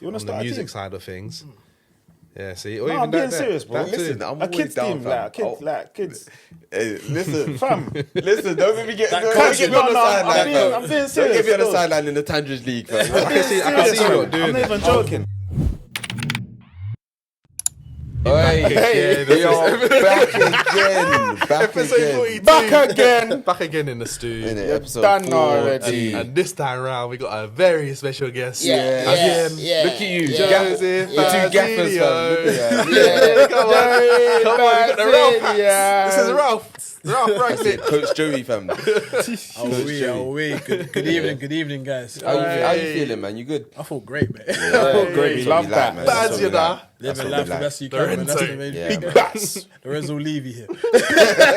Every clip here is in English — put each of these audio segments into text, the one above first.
You want to on the start a music team? side of things. Yeah, see, or No, even I'm being that, serious, bro. Listen, I'm A always kids down, team, fam. like kids. Hey, listen, Fam. listen, don't let me get, That don't coach- get me on the no, I'm sideline, being- fam. I'm being Don't serious, get me on the though. sideline in the Tangers League, fam. I can see you lot doing I'm not it. even joking. Hey, yo, back again. Back again in the studio. In episode done 40. already. And this time round, we got a very special guest. Yeah. Again, Look at you, Joseph the two gaffers, fam. Look at Yeah. Come on, we got the Ralph hats. Yeah. This is Ralph. Ralph Brexit. Coach Joey, fam. Good evening, guys. How you feeling, man? You good? I feel great, man. Great, we love that. man. Bad, That's you what we know. like. That's Living what life we the like. best you can, man. That's the main Yeah, big man. bats. Lorenzo Levy here.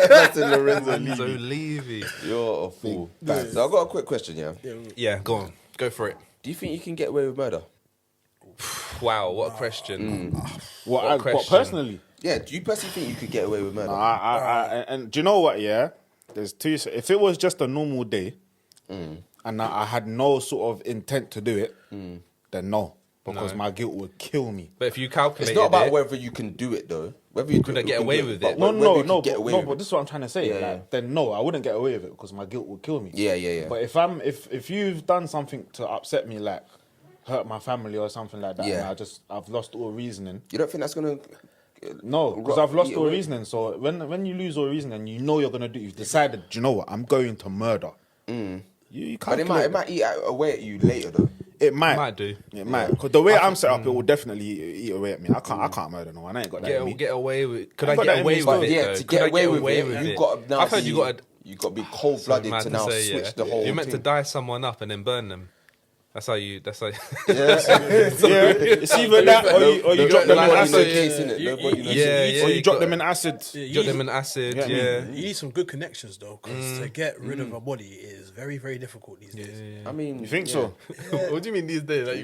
That's a Lorenzo So Levy. Levy. You're a fool. So I've got a quick question, yeah. Yeah, go on. Go for it. Do you think you can get away with murder? Wow, what a question. What question? personally? Yeah, do you personally think you could get away with murder? And do you know what? Yeah, there's two. If it was just a normal day, and I had no sort of intent to do it, then no, because my guilt would kill me. But if you calculate It's not about it, whether you can do it though. Whether you Could I get away with it? No, Get away but with this is what I'm trying to say. Yeah, like, yeah. Then no, I wouldn't get away with it because my guilt would kill me. Yeah. But if you've done something to upset me, like hurt my family or something like that, Yeah. and I've lost all reasoning. You don't think that's gonna? No, because I've lost eat all away? reasoning. So when you lose all reasoning, you know you're gonna do. You've decided. Do you know what? I'm going to murder. You But calculate. it might eat away at you later though. It might. Might do. It might. Because the way I'm set up, it will definitely eat away at me. I can't murder no one. I ain't got that in me. Get away with. Could I I got that get in away me with still. it? Yeah, though? to Could get I away with it, with you've got to now. I've heard you got to. You got to be cold blooded Mad to now say, switch yeah. the whole. You're meant to thing. dye someone up and then burn them. That's how you. Yeah, it's either that or you drop them in acid. Or you drop them in acid. Drop them in acid. Yeah, I Yeah. You need some good connections though, because to get rid of a body is very, very difficult these days. I mean, You think so? What do you mean these days? Like,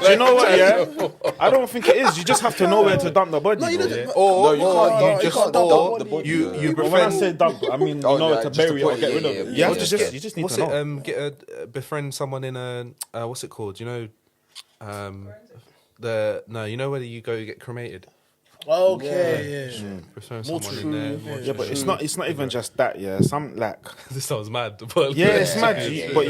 Do you know what? Yeah, I don't think it is. You just have to know where to dump the body. No, you bro. don't. Or you can't just dump or the body. you But when I befriend. say dump, I mean Oh, know yeah, to just to bury it or put it, get rid of yeah, it. yeah, You have yeah. to just need What's to it? know. Get a befriend someone in a what's it called? You know, you know whether you go get cremated. Okay, yeah. Befriend someone in there. Yeah, but it's not even just that. Yeah, some like This sounds mad. But yeah, it's mad. But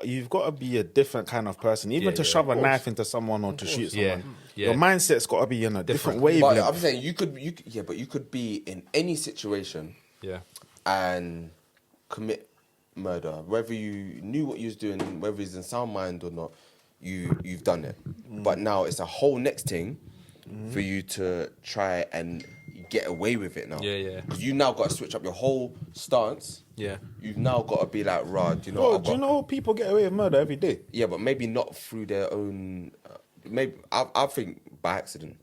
you've got to be a different kind of person. Even to shove a knife into someone or to shoot someone, Yeah. your mindset's got to be in a different But wavelength. I'm saying you could be in any situation Yeah. and commit murder, whether you knew what you was doing, whether it's in sound mind or not. You've done it, but now it's a whole next thing for you to try and get away with it now. Yeah. Because you now got to switch up your whole stance. Yeah. You've now got to be like, right, you know. Bro, do you know people get away with murder every day? Yeah, but maybe not through their own. Maybe I think by accident.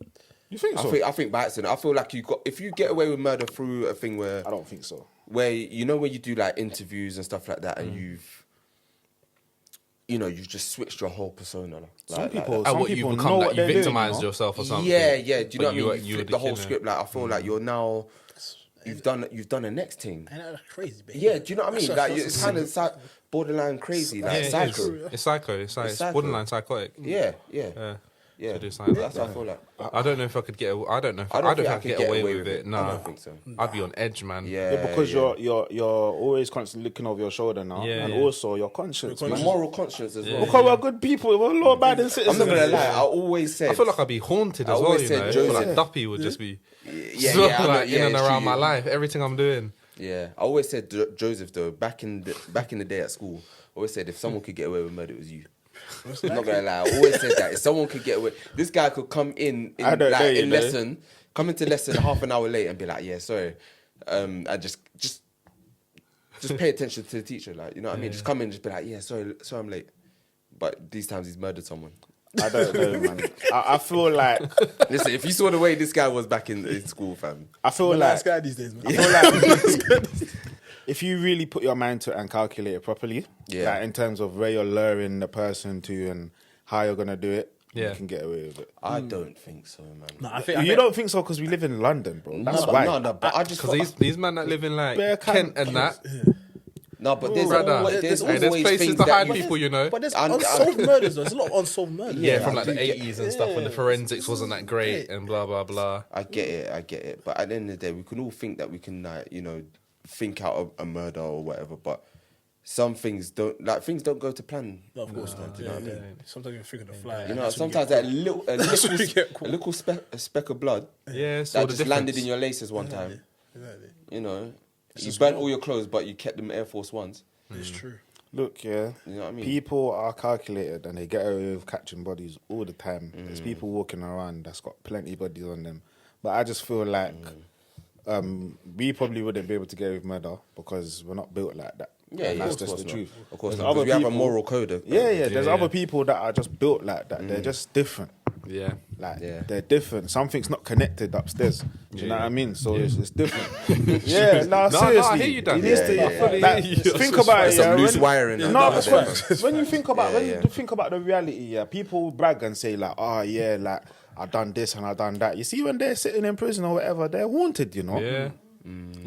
You think so? I think by accident. I feel like if you get away with murder through a thing where I don't think so. where you know when you do like interviews and stuff like that, and you've just switched your whole persona. Some people what you know become, like what you they're doing, victimized you know? yourself or something. Yeah. Do you know But what I mean? You were flip the the whole killer. script. Like I feel like you're now. You've done a next thing. And that's crazy, baby. Yeah, do you know what I mean? That's- Like that's- it's kind of borderline crazy, like Yeah, it psycho. is. It's psycho. It's psycho. borderline psychotic. Yeah. To do something like That's that. what I feel like. I don't know if I could get. I don't know. If I I don't don't think I think I could could get away with it. I No, don't think so. I'd be on edge, man. Yeah, Yeah, because you're always constantly looking over your shoulder now, Yeah, and yeah. also your conscience. Your Man. moral conscience as well. Because we're good people, we're law-abiding I'm citizens. not gonna lie. I always said. I feel like I'd be haunted I as well. always You said know, I Joseph- feel like Duppy would just be yeah, like in and it's around true. my life. Everything I'm doing. Yeah, I always said Joseph though. Back in the day at school, I always said if someone could get away with murder, it was you. I'm not gonna lie. I always said that if someone could get away, this guy could come in I don't know, you know. lesson, come into lesson half an hour late and be like, yeah, sorry, I just pay attention to the teacher, like you know what I mean. Just come in, and just be like, yeah, sorry, I'm late. But these times he's murdered someone. I don't know, man. I feel like Listen, if you saw the way this guy was back in school, fam. I feel like Nice guy these days, man. I feel like if you really put your mind to it and calculate it properly, Yeah. like in terms of where you're luring the person to and how you're gonna do it, Yeah. you can get away with it. I don't think so, man. No, I think You don't think so because we live in London, bro. That's why. No, but I just Because these men that live in like Bare Kent and that, No, but there's Brother, always, there's hey, there's places things to that hide you- people, you know. But there's And- unsolved murders. Though. There's a lot of unsolved murders. Yeah, from I like the do get- 80s and stuff when the forensics wasn't that great and blah, blah, blah. I get it. But at the end of the day, we can all think that we can, think out a murder or whatever. But some things don't go to plan. No, of course not. Do you know what I mean? Sometimes you think of the fly. You know, that's when sometimes get a you get caught. little speck of blood Yeah, it's that all the just difference. landed in your laces one time. Exactly. You know, you burnt all your clothes, but you kept them Air Force Ones. It's true. Look, yeah, You know what I mean? people are calculated and they get away with catching bodies all the time. There's people walking around that's got plenty of bodies on them. But I just feel like we probably wouldn't be able to get away with murder because we're not built like that. Yeah, And yeah, that's of just course the not. truth. Of course There's not. 'Cause other we have a people- moral code. Yeah. There's Yeah. other people that are just built like that. They're just different. Yeah. Like Yeah. they're different. Something's not connected upstairs. Do you know what I mean? So it's different. No, seriously. I hear you, Dan. It is to- Yeah, yeah, like, yeah. think about it. Some Yeah, loose when- wiring. and No, that, that's whatever. when you think about Yeah. you think about the reality, yeah, people brag and say like, oh yeah, like I done this and I done that. You see, when they're sitting in prison or whatever, they're haunted, you know. Yeah.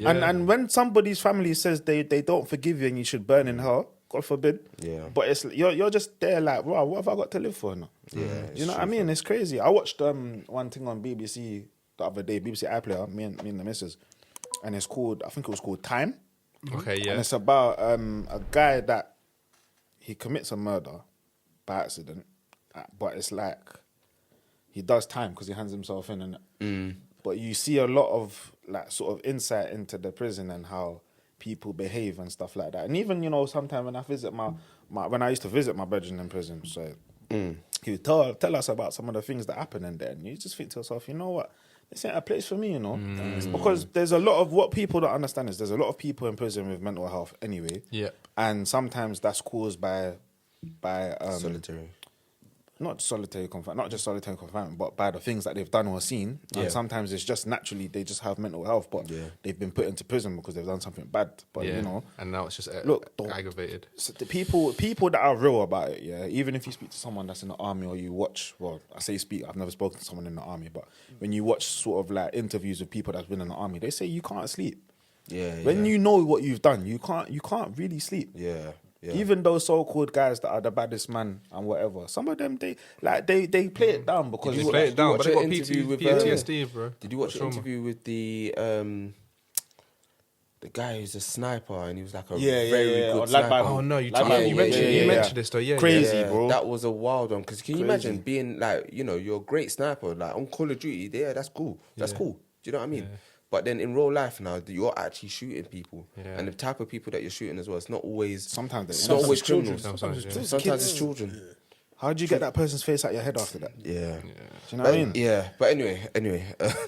And when somebody's family says they don't forgive you and you should burn in hell, God forbid. Yeah. But it's you're just there like, wow, what have I got to live for now? Yeah, Do you know what I mean? It's crazy. I watched one thing on BBC the other day, BBC iPlayer, me and the missus, and it's called, I think it was called Time. Okay, And yeah. it's about a guy that he commits a murder by accident, but it's like he does time because he hands himself in, and but you see a lot of like sort of insight into the prison and how people behave and stuff like that. And even sometimes when I visit my when I used to visit my brethren in prison, so he would tell us about some of the things that happen in there, and you just think to yourself, you know what? This ain't a place for me, It's because there's a lot of what people don't understand is there's a lot of people in prison with mental health anyway. Yep. And sometimes that's caused by Solitary. not solitary confinement, not just solitary confinement, but by the things that they've done or seen. Yeah. And sometimes it's just naturally they just have mental health, but they've been put into prison because they've done something bad. But Yeah. And now it's just Look, don't- aggravated. so the people that are real about it, yeah. Even if you speak to someone that's in the army or you watch, well, I say speak, I've never spoken to someone in the army, but when you watch sort of like interviews with people that's been in the army, they say you can't sleep. Yeah. When you know what you've done, you can't really sleep. Yeah. Yeah. Even those so-called guys that are the baddest man and whatever, some of them they play it down because They you play watch- it down, watch but they an got interview with, PTSD, bro. Did you watch the Trauma. interview with the guy who's a sniper and he was like a Yeah, very yeah. good On Lad sniper? Bible. Oh, no, you Lad told- Bible, you mentioned- you mentioned this though, yeah, Crazy, Yeah, bro. that was a wild one. Because can you imagine Crazy. being like, you're a great sniper, like on Call of Duty? Yeah, that's cool. That's cool. Do you know what I mean? But then in real life now, you're actually shooting people, Yeah. and the type of people that you're shooting as well. It's not always. Sometimes it's they're not always children. criminals. Sometimes, yeah. Sometimes it's children. How do you get that person's face out your head after that? Yeah. Do you know what I mean? Yeah, but anyway,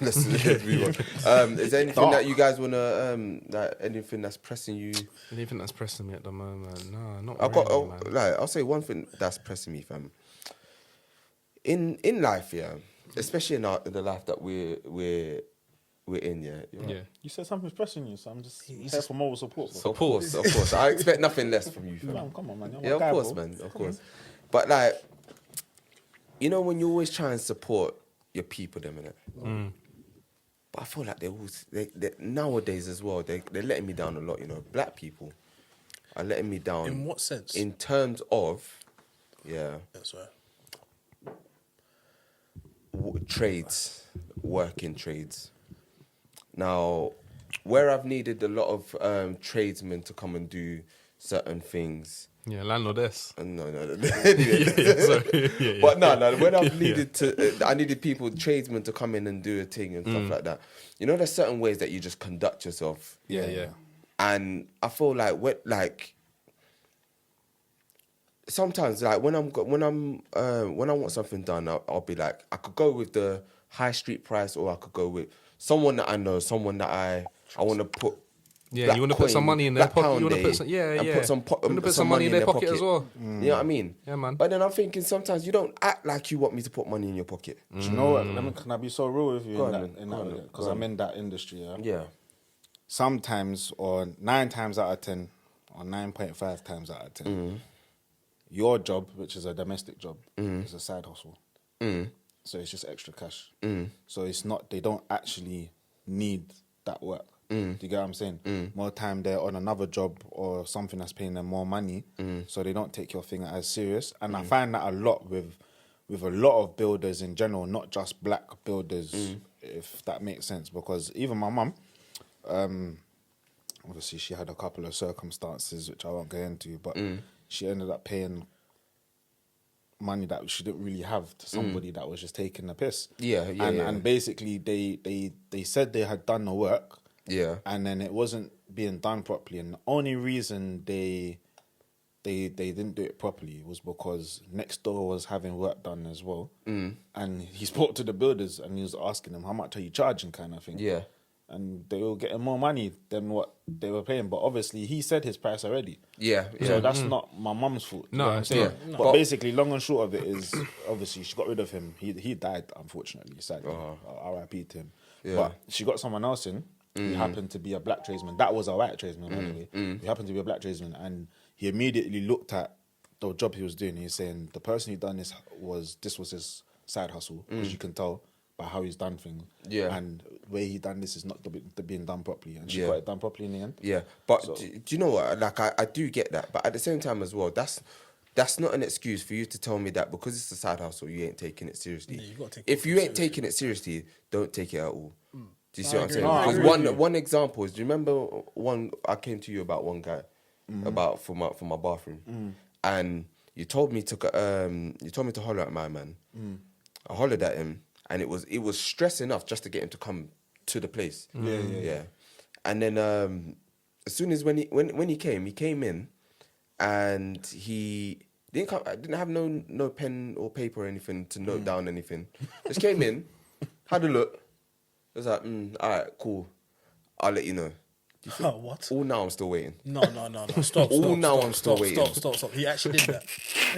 let's move on. Is there anything that you guys wanna like anything that's pressing you? Anything that's pressing me at the moment? No, not I've really, got man. I'll say one thing that's pressing me, fam. In life, yeah, especially in the life that we're in, yeah. Yeah. You said something's pressing you, so I'm just here for moral support. Bro. Of course. I expect nothing less from you, fam. Man, come on, man. You're my Yeah, of guy, course, bro. man. Of course. But like, when you always try and support your people, them innit? But I feel like they nowadays as well. They're letting me down a lot. Black people are letting me down. In what sense? In terms of, That's right. trades, working trades. Now, where I've needed a lot of tradesmen to come and do certain things. Yeah, landlordess. No. Sorry. But no. When I've needed I needed people, tradesmen, to come in and do a thing and stuff like that. There's certain ways that you just conduct yourself. Yeah. And I feel like sometimes, like when I want something done, I'll be like, I could go with the high street price, or I could go with someone that I know, someone that I want to put. Yeah, black you want to put some coin, money in their black pocket. You pound want to day, put some, and put some you want to put some money in their pocket as well. You know what I mean? Yeah, man. But then I'm thinking sometimes you don't act like you want me to put money in your pocket. Do you know what? Can I be so real with you Go in on, that? then. Go on, then. Because Go I'm on. in that industry. Yeah. Yeah. Sometimes, or 9 times out of 10, or 9.5 times out of 10, your job, which is a domestic job, is a side hustle. So it's just extra cash. So it's not. They don't actually need that work. Do you get what I'm saying? More time they're on another job or something that's paying them more money, so they don't take your thing as serious. And I find that a lot with a lot of builders in general, not just black builders, if that makes sense. Because even my mum, obviously she had a couple of circumstances which I won't go into, but she ended up paying money that she didn't really have to somebody that was just taking the piss. And basically they said they had done the work. Yeah. And then it wasn't being done properly. And the only reason they didn't do it properly was because next door was having work done as well. And he spoke to the builders and he was asking them, how much are you charging, kind of thing. Yeah. And they were getting more money than what they were paying. But obviously he said his price already. Yeah. So that's not my mum's fault. No, You know what I'm it's saying? not. But basically, long and short of it is, obviously, she got rid of him. He died, unfortunately, sadly. R.I.P. to him. Yeah. But she got someone else in who happened to be a black tradesman. That was a white tradesman, by the way. He happened to be a black tradesman. And he immediately looked at the job he was doing. He's saying the person who done this was his side hustle, because you can tell by how he's done things. Yeah. And the way he done this is not being done properly. And she Yeah. got it done properly in the end. Yeah, but So- do you know what? Like, I do get that, but at the same time as well, that's not an excuse for you to tell me that because it's a side hustle, you ain't taking it seriously. Yeah, you gotta take if it you ain't taking it seriously, don't take it at all. Do you see I what I'm agree. saying? No, I Because agree. one example is, do you remember one I came to you about one guy about for my bathroom, and you told me to holler at my man. I hollered at him, and it was stress enough just to get him to come to the place. Yeah. And then as soon as when he came in, and he didn't come. I didn't have no pen or paper or anything to note down anything. Just came in, had a look. It was like, all right, cool. I'll let you know. What? All now I'm still waiting. No. Stop. All now stop, I'm still waiting. Stop. He actually did that.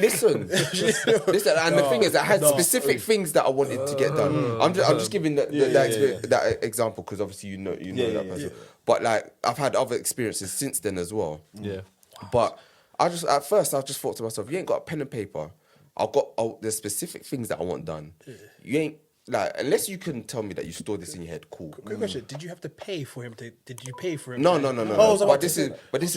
Listen. And the thing is, I had specific things that I wanted to get done. I'm just giving that example because obviously you know that person. But like, I've had other experiences since then as well. Yeah. But at first I just thought to myself, you ain't got a pen and paper. There's specific things that I want done. You ain't. Like, unless you can tell me that you store this in your head, cool. Quick question: did you have to pay for him? Did you pay for him? No. But This is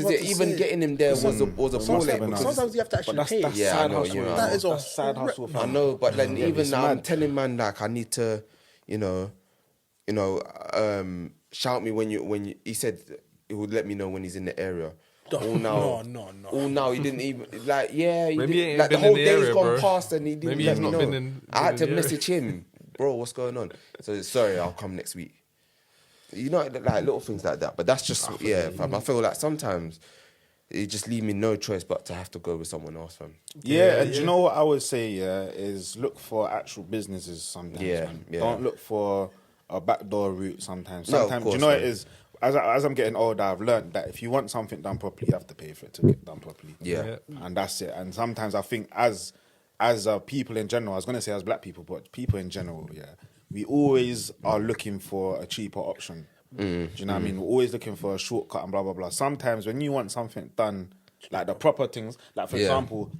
it. Even getting him there was a ball ache. Sometimes you have to actually pay. Yeah, I side know, hustle. you know. That is a That's side hustle. I know, but then even it's now, I'm mad. telling man like I need to, shout me when you. He said it would let me know when he's in the area. All now, No. All now, he didn't even like. Yeah, he Maybe he didn't, ain't like the been whole in the day's area, gone bro. past and he didn't Maybe let he's me not know. been in- I had to been in the area. message him, bro. What's going on? So sorry, I'll come next week. You know, like little things like that. But that's just fam. I feel like sometimes it just leave me no choice but to have to go with someone else, fam. Yeah, and do you know what I would say? Yeah, is look for actual businesses sometimes. Yeah, man. yeah. Don't look for a backdoor route sometimes. No, of Sometimes, do you course, know what man. it is? As I'm getting older, I've learned that if you want something done properly, you have to pay for it to get done properly. Yeah. And that's it. And sometimes I think as people in general, I was going to say as black people, but people in general, yeah, we always are looking for a cheaper option. Do you know what I mean? We're always looking for a shortcut and blah, blah, blah. Sometimes when you want something done, like the proper things, like for example,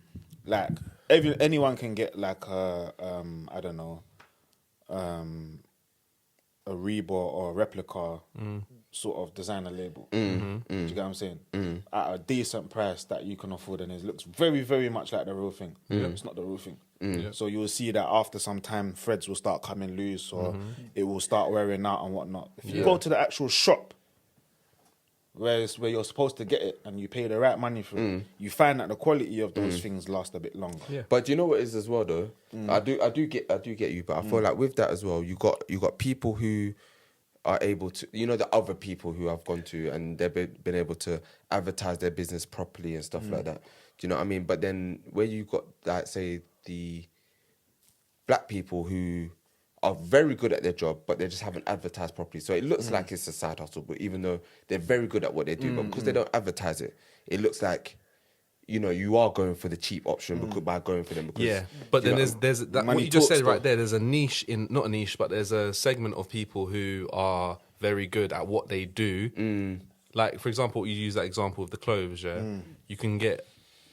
like anyone can get like a, I don't know, a Reebok or a replica sort of designer label. Do you get what I'm saying? At a decent price that you can afford, and it looks very, very much like the real thing. It's not the real thing. So you will see that after some time, threads will start coming loose, or it will start wearing out and whatnot. If you go to the actual shop, where you're supposed to get it, and you pay the right money for it, you find that the quality of those things last a bit longer. Yeah. But do you know what it is as well though? I do get you, but I feel like with that as well, you got people who are able to, the other people who I've gone to and they've been able to advertise their business properly and stuff like that. Do you know what I mean? But then where you got, like, say, the black people who are very good at their job, but they just haven't advertised properly. So it looks like it's a side hustle, but even though they're very good at what they do, but because they don't advertise it, it looks like, you are going for the cheap option by going for them. Because, Yeah, but then there's that, money what you just talks said right though. there. There's a niche not a niche, but there's a segment of people who are very good at what they do. Like, for example, you use that example of the clothes. Yeah, you can get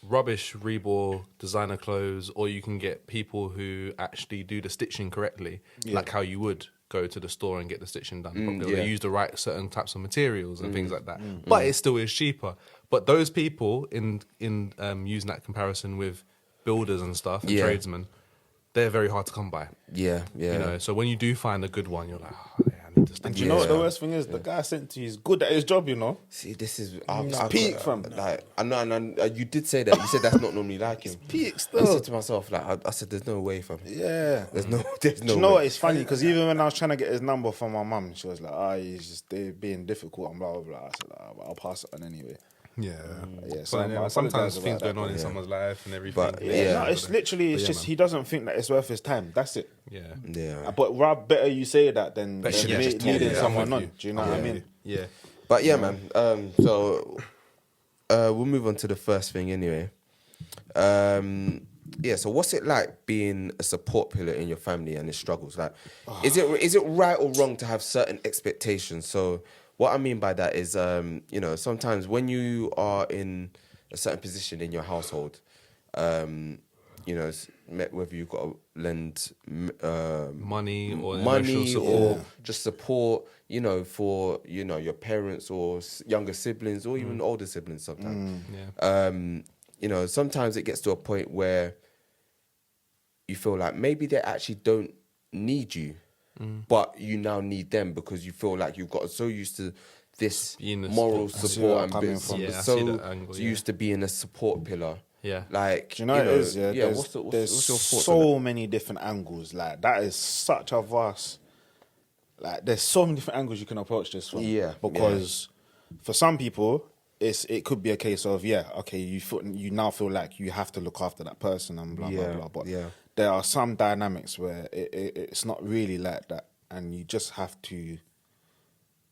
rubbish Reebok designer clothes, or you can get people who actually do the stitching correctly, like how you would go to the store and get the stitching done properly. Or yeah. they use the right certain types of materials and things like that. But it still is cheaper. But those people in using that comparison with builders and stuff and tradesmen, they're very hard to come by. Yeah, yeah. You know, so when you do find a good one, you're like, oh, yeah, I need to stitch. And do you know what the worst thing is? The guy I sent to you is good at his job, you know. See, this is peak, fam. Like, I know, and you did say that. You said that's not normally like him. Peak I still. said to myself, like, I said, there's no way, fam. Yeah. There's no Do you know way. what? It's funny because even when I was trying to get his number from my mum, she was like, he's just they're being difficult and blah, blah, blah. I said, I'll pass it on anyway. Yeah. Yeah, So I sometimes apologise things about going on that. in someone's life and everything. But, No, it's literally, it's just, man. he doesn't think that it's worth his time. That's it. Yeah. Yeah. But rather better you say that than But yeah, just leading totally, someone I'm on. with you. Do you know what I mean? Yeah. But yeah, man. So we'll move on to the first thing anyway. Yeah. So what's it like being a support pillar in your family and its struggles? Like, is it right or wrong to have certain expectations? So what I mean by that is, you know, sometimes when you are in a certain position in your household, you know, whether you've got to lend Money or money emotional support. or just support, you know, for, you know, your parents or younger siblings or even older siblings sometimes. Yeah. You know, sometimes it gets to a point where you feel like maybe they actually don't need you, but you now need them because you feel like you've got so used to this Being a moral support. I see where support I'm and coming being from. Yeah, I see so that angle, used to being a support pillar. Yeah. Like, Do you know what it is? Yeah, yeah. there's, What's your there's thoughts on so many different angles. Like that is such a vast. Like there's so many different angles you can approach this from. Yeah, because for some people, it could be a case of you now feel like you have to look after that person and blah Yeah, blah blah. But yeah. there are some dynamics where it's not really like that, and you just have to.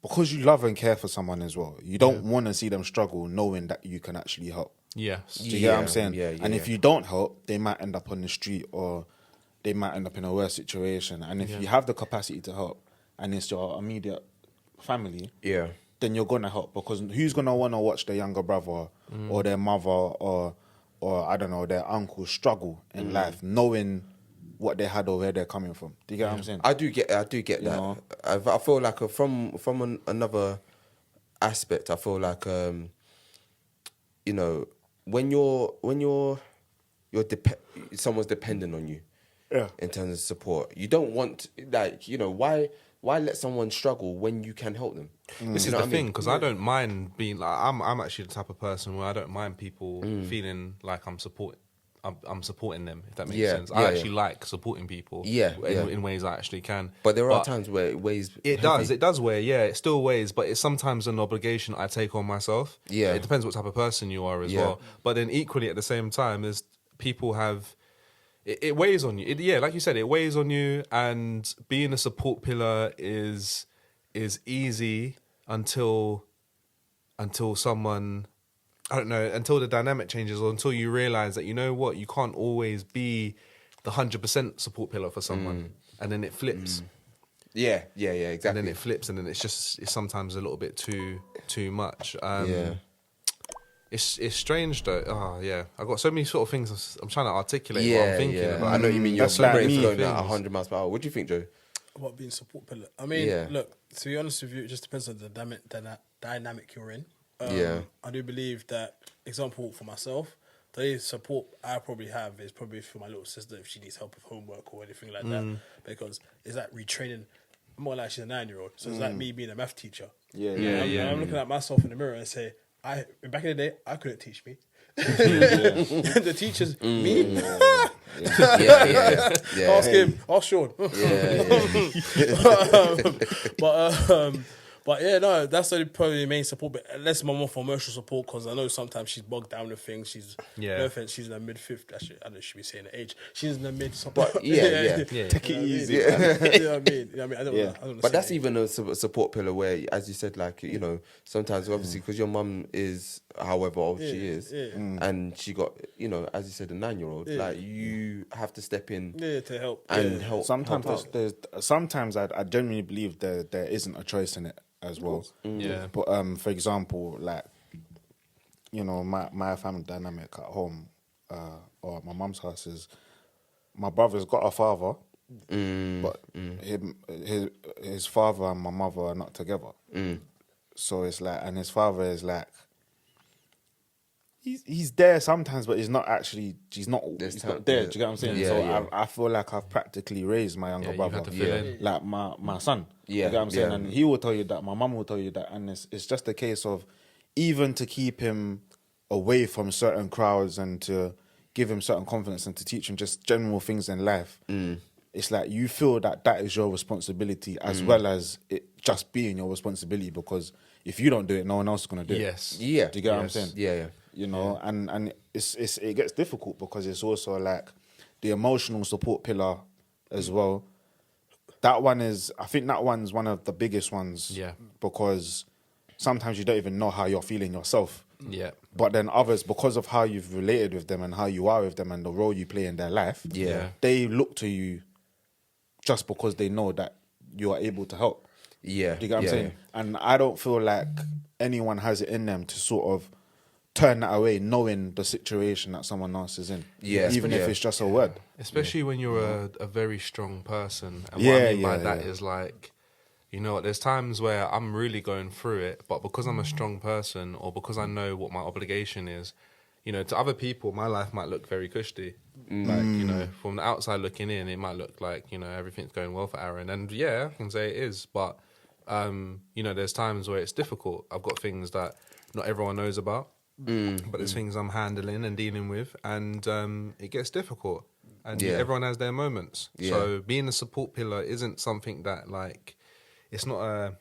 Because you love and care for someone as well, you don't want to see them struggle knowing that you can actually help. Yes. Do you get what I'm saying? Yeah, and if you don't help, they might end up on the street or they might end up in a worse situation. And if you have the capacity to help and it's your immediate family, Yeah. then you're gonna help, because who's gonna want to watch their younger brother or their mother or I don't know, their uncle struggle in life, knowing what they had or where they're coming from? Do you get what I'm saying? I do get that. know? I feel like from another aspect, I feel like you know, when someone's dependent on you, Yeah. in terms of support, you don't want, like, you know, why let someone struggle when you can help them? This is the thing, because I don't mind being like, I'm actually the type of person where I don't mind people feeling like I'm supporting them, if that makes sense. I actually like supporting people in ways I actually can. But there are times where it weighs It does weigh, yeah. It still weighs, but it's sometimes an obligation I take on myself. Yeah. It depends what type of person you are as well. But then equally at the same time, there's people have... It weighs on you. Like you said, it weighs on you, and being a support pillar is easy until someone... I don't know, until the dynamic changes or until you realise that, you know what, you can't always be the 100% support pillar for someone. And then it flips. Yeah, exactly. And then it flips, and then it's sometimes a little bit too much. It's strange though. Oh yeah, I've got so many sort of things I'm trying to articulate what I'm thinking about. I know what you mean. Your That's like brain's me. going at 100 miles per hour. What do you think, Joe? About being support pillar. I mean, look, to be honest with you, it just depends on the dynamic you're in. I do believe that, example for myself, the only support I probably have is probably for my little sister if she needs help with homework or anything like that, because it's like retraining. More like she's a 9-year-old, so it's like me being a math teacher. I'm looking at myself in the mirror and say, back in the day, I couldn't teach me. The teachers, me. Ask him, ask Sean. But yeah, no, that's probably the main support. But unless my mom for emotional support, because I know sometimes she's bogged down with things. She's no offense, she's in her mid-50s. Actually, I don't know if she be saying the age. She's in the mid. But Take it easy. You know what I mean? I don't wanna But that's say even a support pillar where, as you said, like, you know, sometimes obviously because your mum is however old she is, and she got, you know, as you said, a 9-year-old, like you have to step in to help and help. Sometimes help out. sometimes I genuinely believe there isn't a choice in it as well. Yeah. But for example, like my family dynamic at home or at my mum's house is my brother's got a father, but his father and my mother are not together. So it's like, and his father is like, he's there sometimes, but he's not there. Do you get what I'm saying? Yeah, so yeah. I feel like I've practically raised my younger brother, had to fill in. like my son. Yeah, You get what I'm saying? yeah. And he will tell you that, my mum will tell you that, and it's just a case of even to keep him away from certain crowds and to give him certain confidence and to teach him just general things in life. It's like you feel that is your responsibility as well as it just being your responsibility, because if you don't do it, no one else is going to do it. Yes. Yeah. Do you get what I'm saying? Yeah, yeah. You know, and it gets difficult because it's also like the emotional support pillar as well. I think that one's one of the biggest ones. Yeah. Because sometimes you don't even know how you're feeling yourself. Yeah. But then others, because of how you've related with them and how you are with them and the role you play in their life, Yeah. they look to you just because they know that you are able to help. Yeah. Do you get what I'm yeah, saying? And I don't feel like anyone has it in them to sort of turn that away, knowing the situation that someone else is in. Yeah, Even if it's just a word. Especially when you're a very strong person. And what Yeah, I mean by yeah, that yeah. is like, you know what, there's times where I'm really going through it, but because I'm a strong person or because I know what my obligation is, you know, to other people, my life might look very cushy. Like, you know, from the outside looking in, it might look like, you know, everything's going well for Aaron. And yeah, I can say it is. But, you know, there's times where it's difficult. I've got things that not everyone knows about. But there's things I'm handling and dealing with, and it gets difficult. And Yeah. everyone has their moments. Yeah. So being a support pillar isn't something that like, it's not a.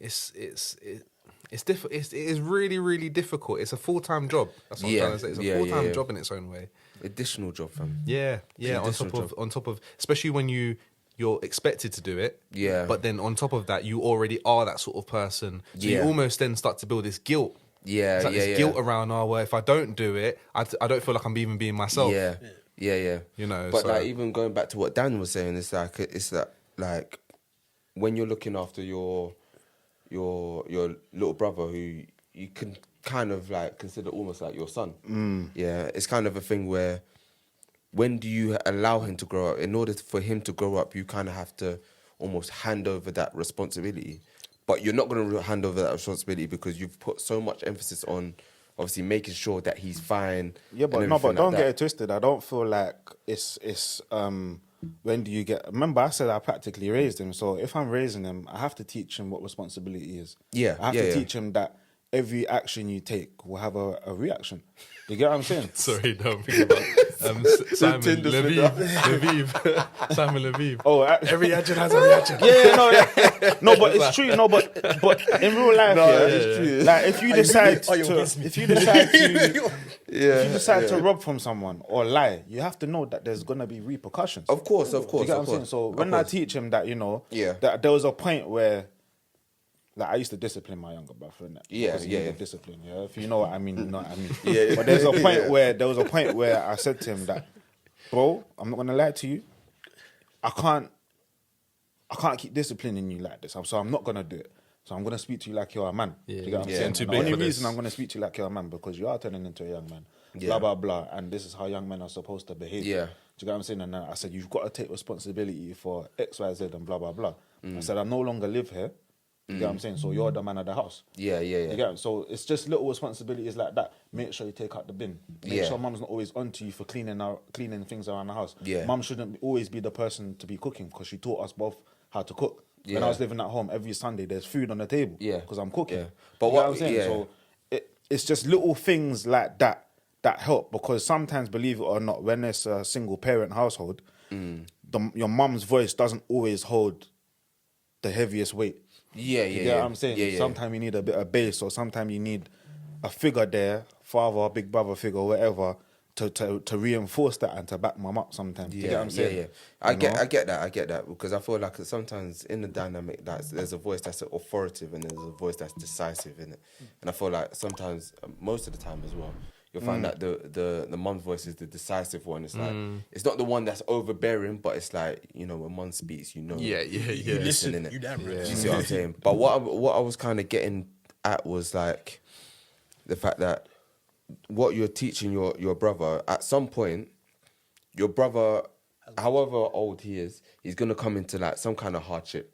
It's difficult. It is really, really difficult. It's a full-time job. That's what I'm trying to say. It's a full-time job in its own way. Additional job, fam. Yeah. Additional On top of, especially when you're expected to do it. Yeah. But then on top of that, you already are that sort of person. So you almost then start to build this guilt. Yeah, It's like yeah, this yeah. guilt around, well, if I don't do it, I don't feel like I'm even being myself. Yeah, yeah, yeah. You know, but so- like even going back to what Dan was saying, it's that like when you're looking after your little brother who you can kind of like consider almost like your son. Yeah, it's kind of a thing where when do you allow him to grow up? In order for him to grow up, you kind of have to almost hand over that responsibility. But you're not going to hand over that responsibility because you've put so much emphasis on obviously making sure that he's fine. Yeah, but and no, but everything don't like get that. it twisted. I don't feel like it's when do you get? Remember, I said I practically raised him. So if I'm raising him, I have to teach him what responsibility is. Yeah, I have yeah, to yeah. teach him that every action you take will have a reaction. You get what I'm saying? Sorry, no, I'm thinking about Simon Tinder Leviev. Simon Leviev. Oh, Every action has a reaction. No, but it's true. No, but in real life, it's true. Like if you decide Oh, you're to, against me. if you decide to rob from someone or lie, you have to know that there's gonna be repercussions. Of course, Do you get what I'm saying? So when I teach him that, Yeah. that there was a point where, like, I used to discipline my younger brother, innit? Yeah, Because he yeah, needed yeah. discipline. Yeah, if you know what I mean, you know what I mean. Yeah. But there was a point where I said to him that, bro, I'm not gonna lie to you. I can't keep disciplining you like this. So I'm not gonna do it. So I'm gonna speak to you like you're a man. Do you get what I'm Yeah. saying? Too And the big only for this. reason I'm gonna speak to you like you're a man because you are turning into a young man. Yeah. Blah blah blah. And this is how young men are supposed to behave. Yeah. Do you get what I'm saying? And I said you've got to take responsibility for X, Y, Z, and blah blah blah. I said I no longer live here. You get what I'm saying? So you're the man of the house. Yeah, yeah, yeah. You get it? So it's just little responsibilities like that. Make sure you take out the bin. Make Yeah. sure mum's not always onto you for cleaning things around the house. Yeah. Mum shouldn't always be the person to be cooking because she taught us both how to cook. When Yeah. I was living at home, every Sunday there's food on the table. Yeah. Because I'm cooking. Yeah. But You get what- I'm saying? yeah. So it's just little things like that help, because sometimes, believe it or not, when it's a single parent household, your mum's voice doesn't always hold the heaviest weight. Yeah, You yeah, get yeah. what I'm saying? Yeah, yeah. Sometimes you need a bit of bass, or sometimes you need a figure there, father, big brother figure, whatever, to reinforce that and to back mum up sometimes. You get what I'm saying? Yeah, yeah. I get that because I feel like sometimes in the dynamic there's a voice that's authoritative and there's a voice that's decisive in it. And I feel like sometimes, most of the time as well, you'll find that the mum's voice is the decisive one. It's like it's not the one that's overbearing, but it's like, when mum speaks, Yeah. you listen, innit? You damn right. Do you see what I'm saying? But what I was kind of getting at was like the fact that what you're teaching your brother, at some point, your brother, however old he is, he's going to come into like some kind of hardship.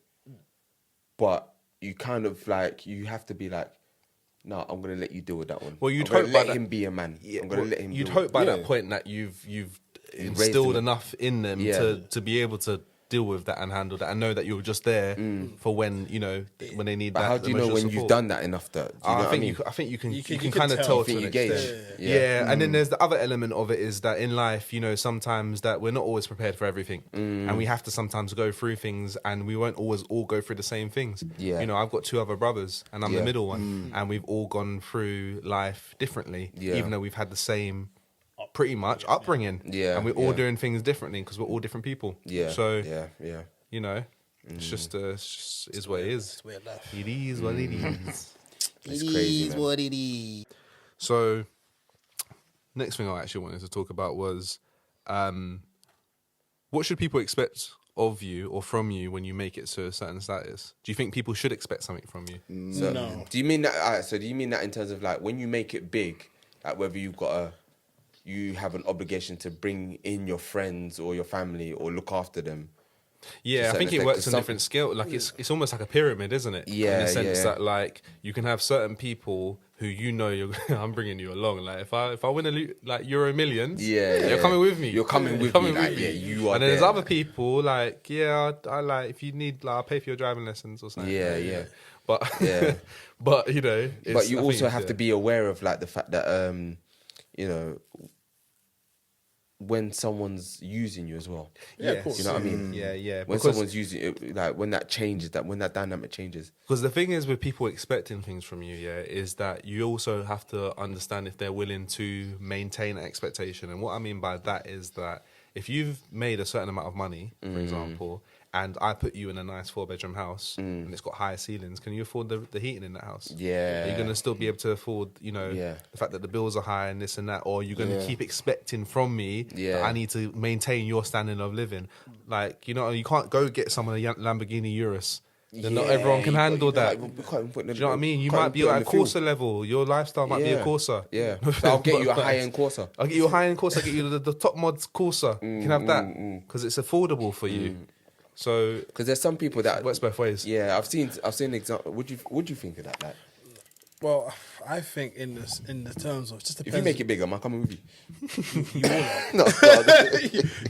But you kind of like, you have to be like, no, I'm going to let you deal with that one. Well, you'd I'm gonna hope let by him be a man. Yeah, I'm going to let him You'd deal hope with by Yeah. that point that you've raised instilled them. enough in them Yeah. to be able to deal with that and handle that and know that you're just there for when, you know, when they need But that. how do you know emotional when support. you've done that enough? Do you know I what I think mean? I think you can You can kind of tell. tell You to think an you gauge. extent. Yeah. Yeah, and then there's the other element of it is that in life, you know, sometimes that we're not always prepared for everything, and we have to sometimes go through things, and we won't always all go through the same things. Yeah. You know, I've got 2 other brothers, and I'm Yeah. the middle one, and we've all gone through life differently, Yeah. even though we've had the same. Pretty much upbringing, Yeah, and we're all yeah. doing things differently because we're all different people. Yeah. So yeah. you know, it's just is what it is. It's weird life. It is what it is. It's crazy, man. what it is. So, next thing I actually wanted to talk about was, what should people expect of you or from you when you make it to a certain status? Do you think people should expect something from you? So, No. do you mean that? So do you mean that in terms of like when you make it big, like whether you have an obligation to bring in your friends or your family or look after them? Yeah, I certain think it effect, works 'cause on some- different scale. Like it's almost like a pyramid, isn't it? Yeah, In the sense yeah. that like you can have certain people who you know I'm bringing you along. Like if I win like Euro Millions, Yeah, you're yeah. coming with me. You're coming with me, like, yeah, you are And then there's there. other people like I like if you need like I'll pay for your driving lessons or something. Yeah, yeah. But Yeah. but you know, But you I also think, have yeah. to be aware of like the fact that you know, when someone's using you as well. Yeah, of course. You know what I mean? Yeah. When Because- someone's using it, like when that changes, when that dynamic changes. Because the thing is with people expecting things from you, yeah, is that you also have to understand if they're willing to maintain an expectation. And what I mean by that is that if you've made a certain amount of money, for example, and I put you in a nice 4-bedroom house and it's got high ceilings, can you afford the heating in that house? Yeah. Are you going to still be able to afford, you know, Yeah. the fact that the bills are high and this and that? Or are you going to Yeah. keep expecting from me that Yeah. I need to maintain your standard of living? Like, you know, you can't go get someone a Lamborghini Urus. Then not everyone can handle that. Do you know what I mean? You might be at a Corsa level. Your lifestyle might be a Corsa. Yeah. So I'll get you a high-end Corsa. I'll get you a high-end Corsa. I'll get you the top mods Corsa. You can have that because it's affordable for you. So Because there's some people that it works both ways. Yeah, I've seen example. Would you think of that? Like, Well, I think in the terms of just if depends. you make it bigger, I'm coming with you. you all are. No,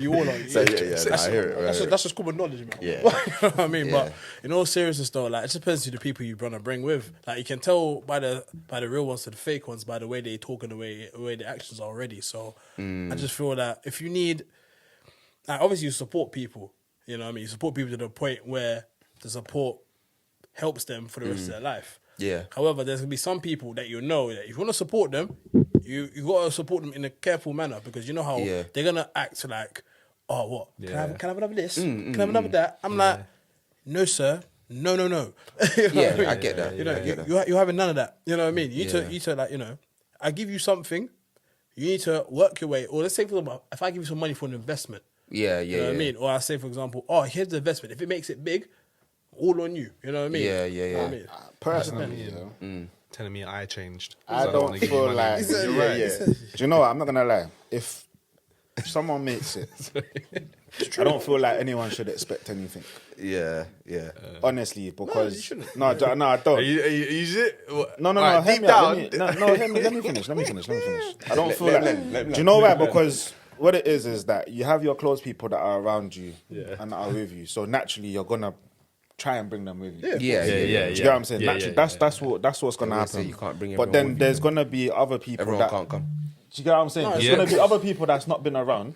You all are. So, yeah, nah, I hear it, I hear it. That's just common knowledge, man. Yeah. You know what I mean? Yeah. But in all seriousness, though, like it just depends to the people you wanna bring with. Like you can tell by the real ones to the fake ones by the way they talk and the way the actions are already. So I just feel that if you need, like, obviously you support people. You know what I mean? You support people to the point where the support helps them for the rest of their life. Yeah. However, there's gonna be some people that you know that if you want to support them, you gotta support them in a careful manner because you know how Yeah. they're gonna act like, oh, what? Can I Yeah. have another this? Can I have another that? I'm like, no, sir. No. You know Yeah, what I mean? I get that. You know, I get that. you're having none of that. You know what I mean? You Yeah. need to like, you know, I give you something, you need to work your way. Or let's say, for example, if I give you some money for an investment, Yeah, you know what I mean? Or I say, for example, oh, here's the investment. If it makes it big, all on you. You know what I mean? Yeah. You know what I mean? Personally, you know, Telling me I changed. I So don't wanna give you feel money. like. You're right. Do you know what? I'm not gonna lie. If someone makes it, I don't feel like anyone should expect anything. Yeah. Honestly, because you shouldn't. no, I don't. Are you shit? No, Alright, hear deep me out, down. let me finish. I don't feel let- like. let- Do you know why? Because what it is that you have your close people that are around you and that are with you. So naturally, you're gonna try and bring them with you. Yeah. Do you get what I'm saying? Yeah, Naturally, yeah, that's what's gonna always say happen. you can't bring but everyone then with you. there's gonna be other people Everyone that can't come. Do you get what I'm saying? There's Yeah. gonna be other people that's not been around,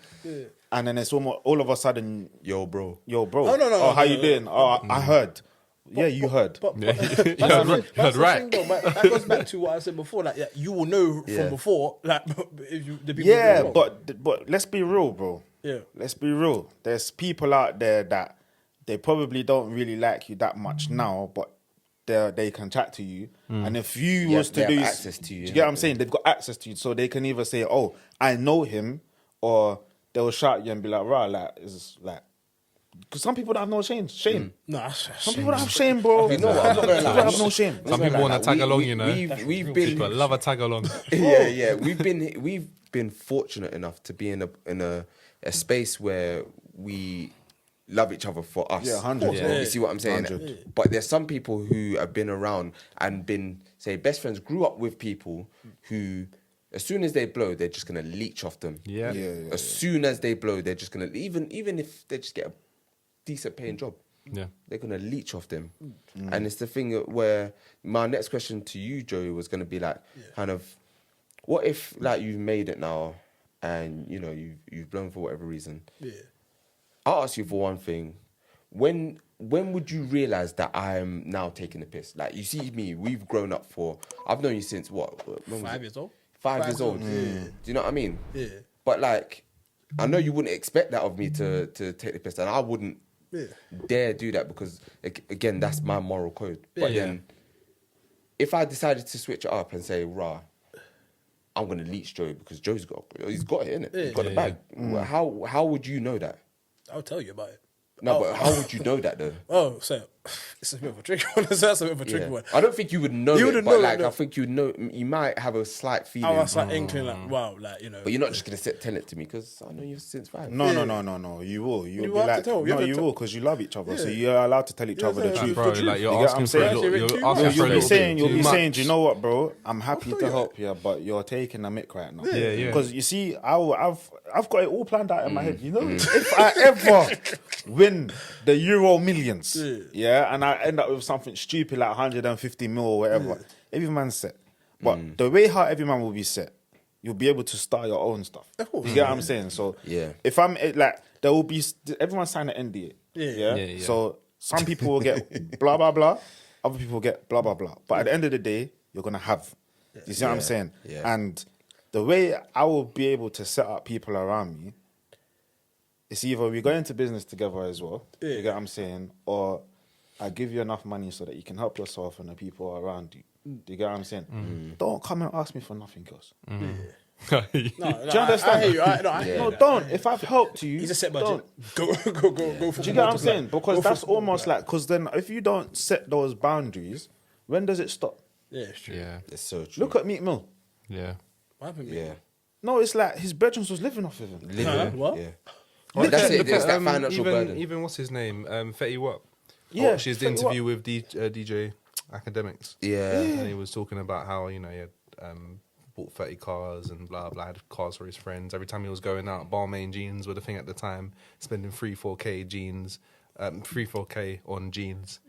and then it's almost all of a sudden, Yo, bro. yo, bro. Oh, no, Oh, how you no. doing? Oh, I heard. Yeah, you heard. But Yeah, that's you the heard thing, right. that's the Right. thing, though. But that goes back to what I said before. Like, yeah, you will know Yeah. from before. Like, if you, the people. Yeah, you know. but let's be real, bro. Yeah. Let's be real. There's people out there that they probably don't really like you that much now, but they can chat to you. And if you Yeah, was they to have do access to you, do you get what I'm saying? They've got access to you, so they can either say, "Oh, I know him," or they'll shout at you and be like, "Rah, like, is like." Because some people don't have no shame. No, that's Some people don't have shame, bro. You know what? I'm not gonna Some lie. people have no shame. Some people want to tag along, you know. We've People been love a tag along. yeah. We've been fortunate enough to be in a space where we love each other for us. Yeah, 100. You see what I'm saying? 100. But there's some people who have been around and been, say, best friends, grew up with people who, as soon as they blow, they're just gonna leech off them. Yeah. As soon as they blow, they're just gonna even if they just get a decent paying job. Yeah. They're gonna leech off them. And it's the thing where my next question to you, Joey, was gonna be like, kind of, what if like you've made it now and you know you've blown for whatever reason? Yeah. I'll ask you for one thing. When would you realise that I'm now taking the piss? Like, you see me, we've grown up I've known you since what? When was 5 it? years old. 5 years old. Yeah. Do you know what I mean? Yeah. But like, I know you wouldn't expect that of me to take the piss, and I wouldn't dare do that because, again, that's my moral code. But then, if I decided to switch it up and say, rah, I'm going to leech Joey because he's got it, innit? He's got the bag. How would you know that? I'll tell you about it. No, but how would you know that though? Oh, so it's a bit of a tricky one. That's a bit of a tricky one. I don't think you would know You it, wouldn't but know like it, no. I think you know. You might have a slight feeling, I was like inkling, like wow, like you know. but you're not just gonna tell it to me because I know you since 5. No. You will. You'll You be have to like, tell. You no, have to you tell. will because you love each other. So you're allowed to tell each other the yeah, truth. Bro, like You you're get asking what for a I'm little. saying? You're Too asking much. for a You'll be little saying, bit you'll too be much. saying, do you know what, bro? I'm happy to help you, but you're taking the mick right now. Yeah. Because you see, I've got it all planned out in my head. You know, if I ever win the Euro Millions, and I end up with something stupid like 150 mil or whatever, every man's set. But the way how every man will be set, you'll be able to start your own stuff. You get what I'm saying? So if I'm like, there will be everyone sign an NDA. Yeah. So some people will get blah blah blah, other people will get blah blah blah. But at the end of the day, you're gonna have. You see what I'm saying? Yeah. And the way I will be able to set up people around me, it's either we go into business together as well. You get what I'm saying? Or I give you enough money so that you can help yourself and the people around you. Do you get what I'm saying? Don't come and ask me for nothing else. No, Do you understand? I hear you. I hear No, you. don't. If I've helped you, He's a set don't. budget. Go for. Do you get what I'm saying? Because that's almost like, because then if you don't set those boundaries, when does it stop? Yeah, it's true. Yeah. It's so true. Look at Meek Mill. Yeah. What happened? Yeah. No, it's like his brethren was living off of him. What? Yeah. But that's it. It's that financial even, burden. Even what's his name? Fetty Wap. Yeah, She's the Fetty interview with DJ Academics. Yeah. And he was talking about how, you know, he had bought 30 cars and blah, blah, had cars for his friends. Every time he was going out, Balmain jeans were the thing at the time, spending 3-4K jeans, 3-4K on jeans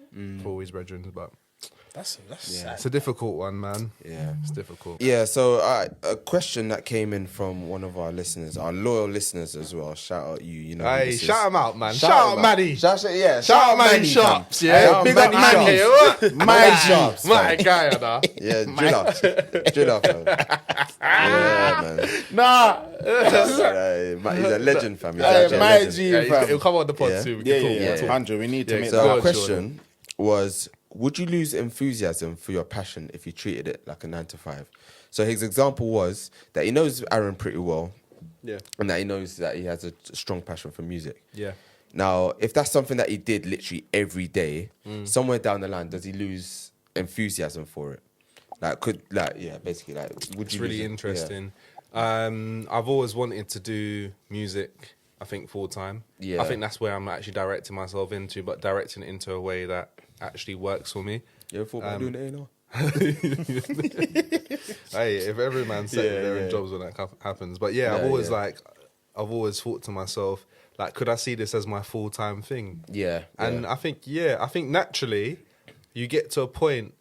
for all his brethren. But That's sad. it's a difficult one, man. Yeah. It's difficult. Yeah, so a question that came in from one of our listeners, our loyal listeners as well. Shout out you, you know. who Hey, this is. shout him out, man. Shout out Maddie. Shout Shout out Manny Sharps, yeah. Shout out Big up Manny Manny. Sharps. What? Manny Sharps, My man. guy, nah. Yeah, drill off, man. Yeah, man. Nah. He's a legend, fam. He's Hey, actually a my legend. G, Yeah, fam. he'll come on the pod Yeah. soon. We Yeah, can talk, yeah, we'll yeah. talk. 100. We need to Yeah, make so So that. our Go on, question was, would you lose enthusiasm for your passion if you treated it like a 9-to-5? So his example was that he knows Aaron pretty well, Yeah. and that he knows that he has a strong passion for music. Yeah. Now, if that's something that he did literally every day, somewhere down the line, does he lose enthusiasm for it? Basically, would It's you really lose it? interesting. I've always wanted to do music, I think, full time. Yeah. I think that's where I'm actually directing myself into, but directing it into a way that actually works for me. You ever thought about doing it, Hey, if every man said they're in jobs when that happens. But yeah, I've always thought to myself, like, could I see this as my full-time thing? Yeah. And I think naturally you get to a point,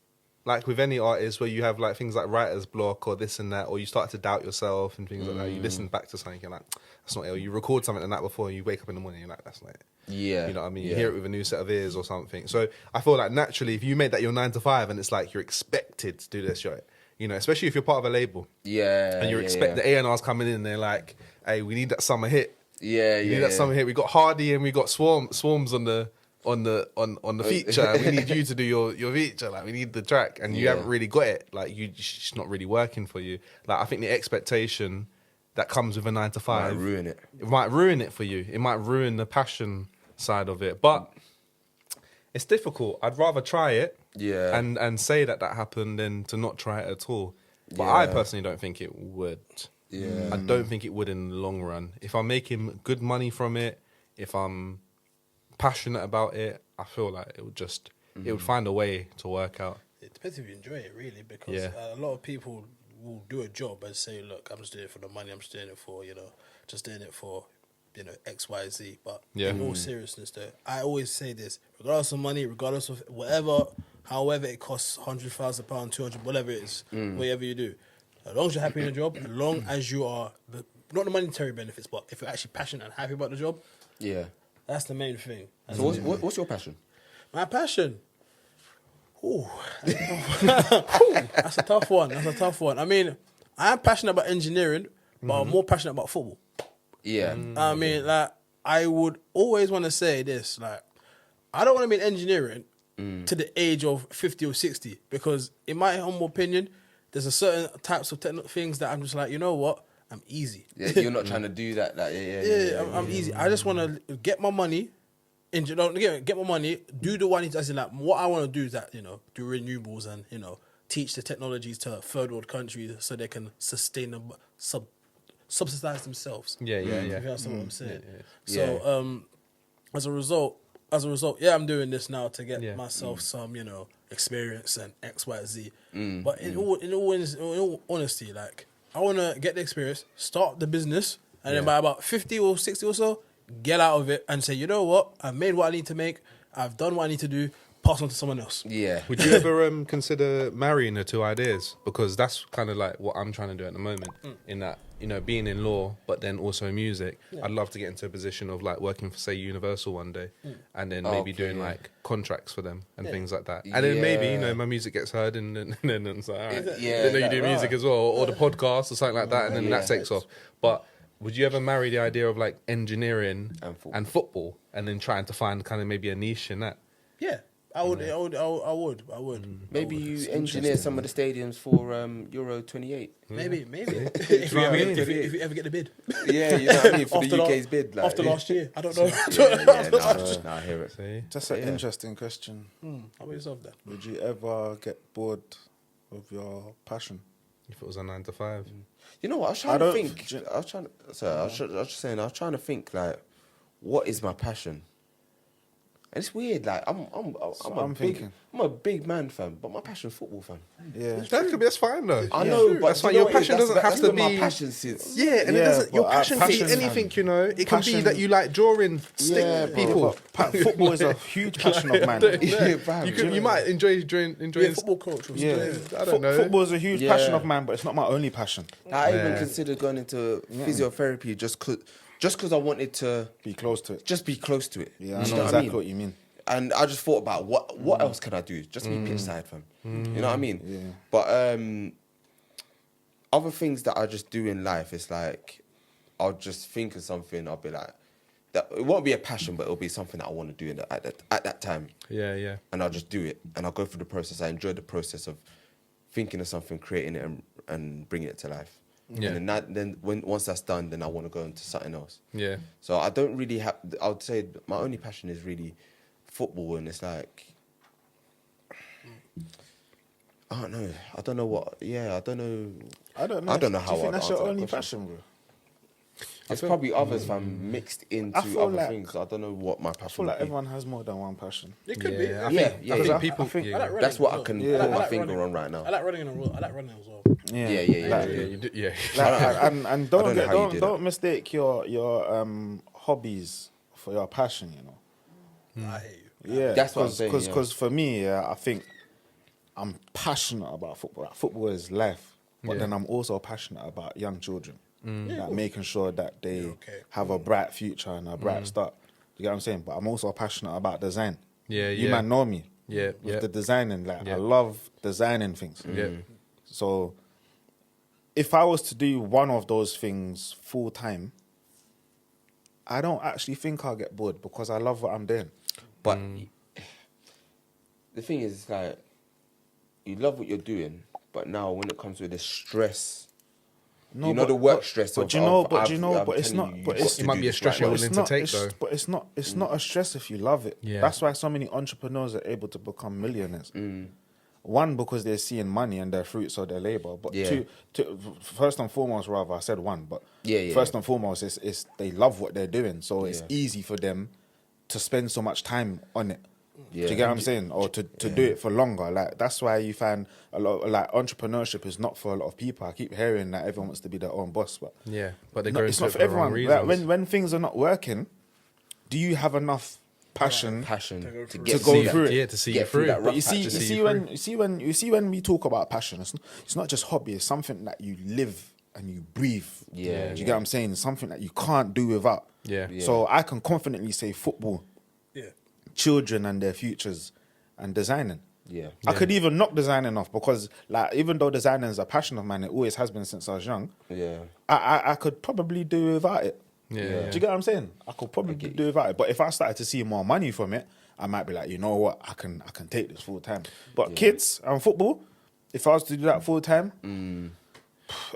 like with any artist, where you have like things like writer's block or this and that, or you start to doubt yourself and things like that. You listen back to something, you're like, that's not it. Or you record something the night before and you wake up in the morning, you're like, that's not it. Yeah. You know what I mean? Yeah. You hear it with a new set of ears or something. So I feel like naturally, if you make that your 9-to-5 and it's like you're expected to do this, right? You know, especially if you're part of a label. Yeah. And you expect the A&Rs coming in and they're like, hey, we need that summer hit. Yeah, We need that summer hit. We got Hardy and we got Swarms on the feature. We need you to do your feature. Like, we need the track, and you haven't really got it. Like, it's not really working for you. Like, I think the expectation that comes with a 9-to-5 Might ruin it. It might ruin it for you. It might ruin the passion side of it. But it's difficult. I'd rather try it, and say that happened than to not try it at all. But I personally don't think it would. Yeah. I don't think it would in the long run. If I'm making good money from it, if I'm passionate about it, I feel like it would find a way to work out. It depends if you enjoy it, really, because a lot of people will do a job and say, look, I'm just doing it for the money, I'm just doing it for, just doing it for, X, Y, Z. But in all seriousness, though, I always say this, regardless of money, regardless of however it costs, £100,000, 200, whatever it is, whatever you do, as long as you're happy in the job, as long as you are, not the monetary benefits, but if you're actually passionate and happy about the job, that's the main thing. So what's your passion? My passion? Ooh, that's a tough one. I mean, I am passionate about engineering, but I'm more passionate about football. Yeah. I mean, like, I would always want to say this, like, I don't want to be in engineering to the age of 50 or 60, because in my humble opinion, there's a certain types of things that I'm just like, you know what? I'm easy. Yeah, you're not trying to do that. I'm easy. I just want to get my money, get my money, do the one. As in, like, what I want to do is that, do renewables and, teach the technologies to third world countries so they can subsidize themselves. Yeah. If you understand what I'm saying. Yeah. So, as a result, I'm doing this now to get myself some, experience and X, Y, Z. But in all honesty, like, I want to get the experience, start the business, and then by about 50 or 60 or so, get out of it and say, you know what? I've made what I need to make. I've done what I need to do. Pass on to someone else. Yeah. Would you ever consider marrying the two ideas? Because that's kind of like what I'm trying to do at the moment. In that, being in law, but then also music. I'd love to get into a position of like working for, say, Universal one day, and then maybe doing like contracts for them and things like that. And then maybe my music gets heard, and then it's like, all right, then you do music as well, or the podcast or something like that, and then that takes off. But would you ever marry the idea of like engineering and football, and then trying to find kind of maybe a niche in that? Yeah. I would. Maybe you engineer some of the stadiums for Euro 28. Maybe. if you ever get the bid. Yeah, you know what I mean? For the UK's bid. Like, after last year. I don't know. No, I hear it. See? Just an interesting question. How about yourself then? Would you ever get bored of your passion? If it was a 9 to 5. You know what? I was trying to think. I was just saying, I was trying to think, like, what is my passion? And it's weird, like I'm a big man fan, but my passion's football fan. Yeah, that's fine though. I know, but that's fine. Your passion doesn't have to be my passion since. Yeah, and it doesn't. Your passion can be anything, It can be that you like drawing stick people. Football is a huge passion of mine. You might enjoy football culture. Yeah, I don't know. Football is a huge passion of mine, but it's not my only passion. I even considered going into physiotherapy just because I wanted to be close to it. Just be close to it. Yeah, I know exactly what you mean. And I just thought about what else can I do? Just to be pitch side, fam. You know what I mean? Yeah. But other things that I just do in life, it's like I'll just think of something. I'll be like, it won't be a passion, but it'll be something that I want to do at that time. Yeah. And I'll just do it, and I'll go through the process. I enjoy the process of thinking of something, creating it, and bringing it to life. Yeah. And then once that's done, then I want to go into something else. Yeah. So I don't really have. I would say my only passion is really football, and it's like I don't know. I don't know what. Yeah, I don't know. I don't know. I don't know how. Do you think I'd that's your answer only that question. passion, bro? It's probably others if I'm mixed into other things. I don't know what my passion. I feel like would be. everyone has more than one passion. It could be. I think people. I like running That's what as I can well. put my finger on right now. I like running as well. Yeah. And don't mistake your hobbies for your passion. I hate you. Yeah, That's what I'm saying. Because for me, I think I'm passionate about football. Like, football is life, but then I'm also passionate about young children. Like making sure that they have a bright future and a bright start. You get what I'm saying? But I'm also passionate about design. You man know me. With the designing, like I love designing things. So if I was to do one of those things full time, I don't actually think I'll get bored because I love what I'm doing. But the thing is, like, you love what you're doing, but now when it comes with the stress No, you know the work stress. But you know, but it's not. But it might be a stress you're willing to take, though. But it's not a stress if you love it. Yeah. That's why so many entrepreneurs are able to become millionaires. One, because they're seeing money and their fruits of their labor. But two, first and foremost, rather, I said one, but first and foremost, is they love what they're doing, so it's easy for them to spend so much time on it. Do you get what I'm saying? Or to do it for longer. Like, that's why you find a lot like entrepreneurship is not for a lot of people. I keep hearing that everyone wants to be their own boss, but but they no, go it's into not it for the everyone. wrong Like, reasons. when things are not working, do you have enough passion to go through it? Yeah, to see Get you through. that But rough patch. you see when we talk about passion, it's not just hobby. It's something that you live and you breathe. Yeah, Do you get what I'm saying? It's something that you can't do without. Yeah. So I can confidently say football, children and their futures, and designing. Yeah. I could even knock designing off because, like, even though designing is a passion of mine, it always has been since I was young. Yeah. I could probably do without it. Yeah. Do you get what I'm saying? I could probably do without it. But if I started to see more money from it, I might be like, you know what, I can take this full time. But kids and football, if I was to do that full time,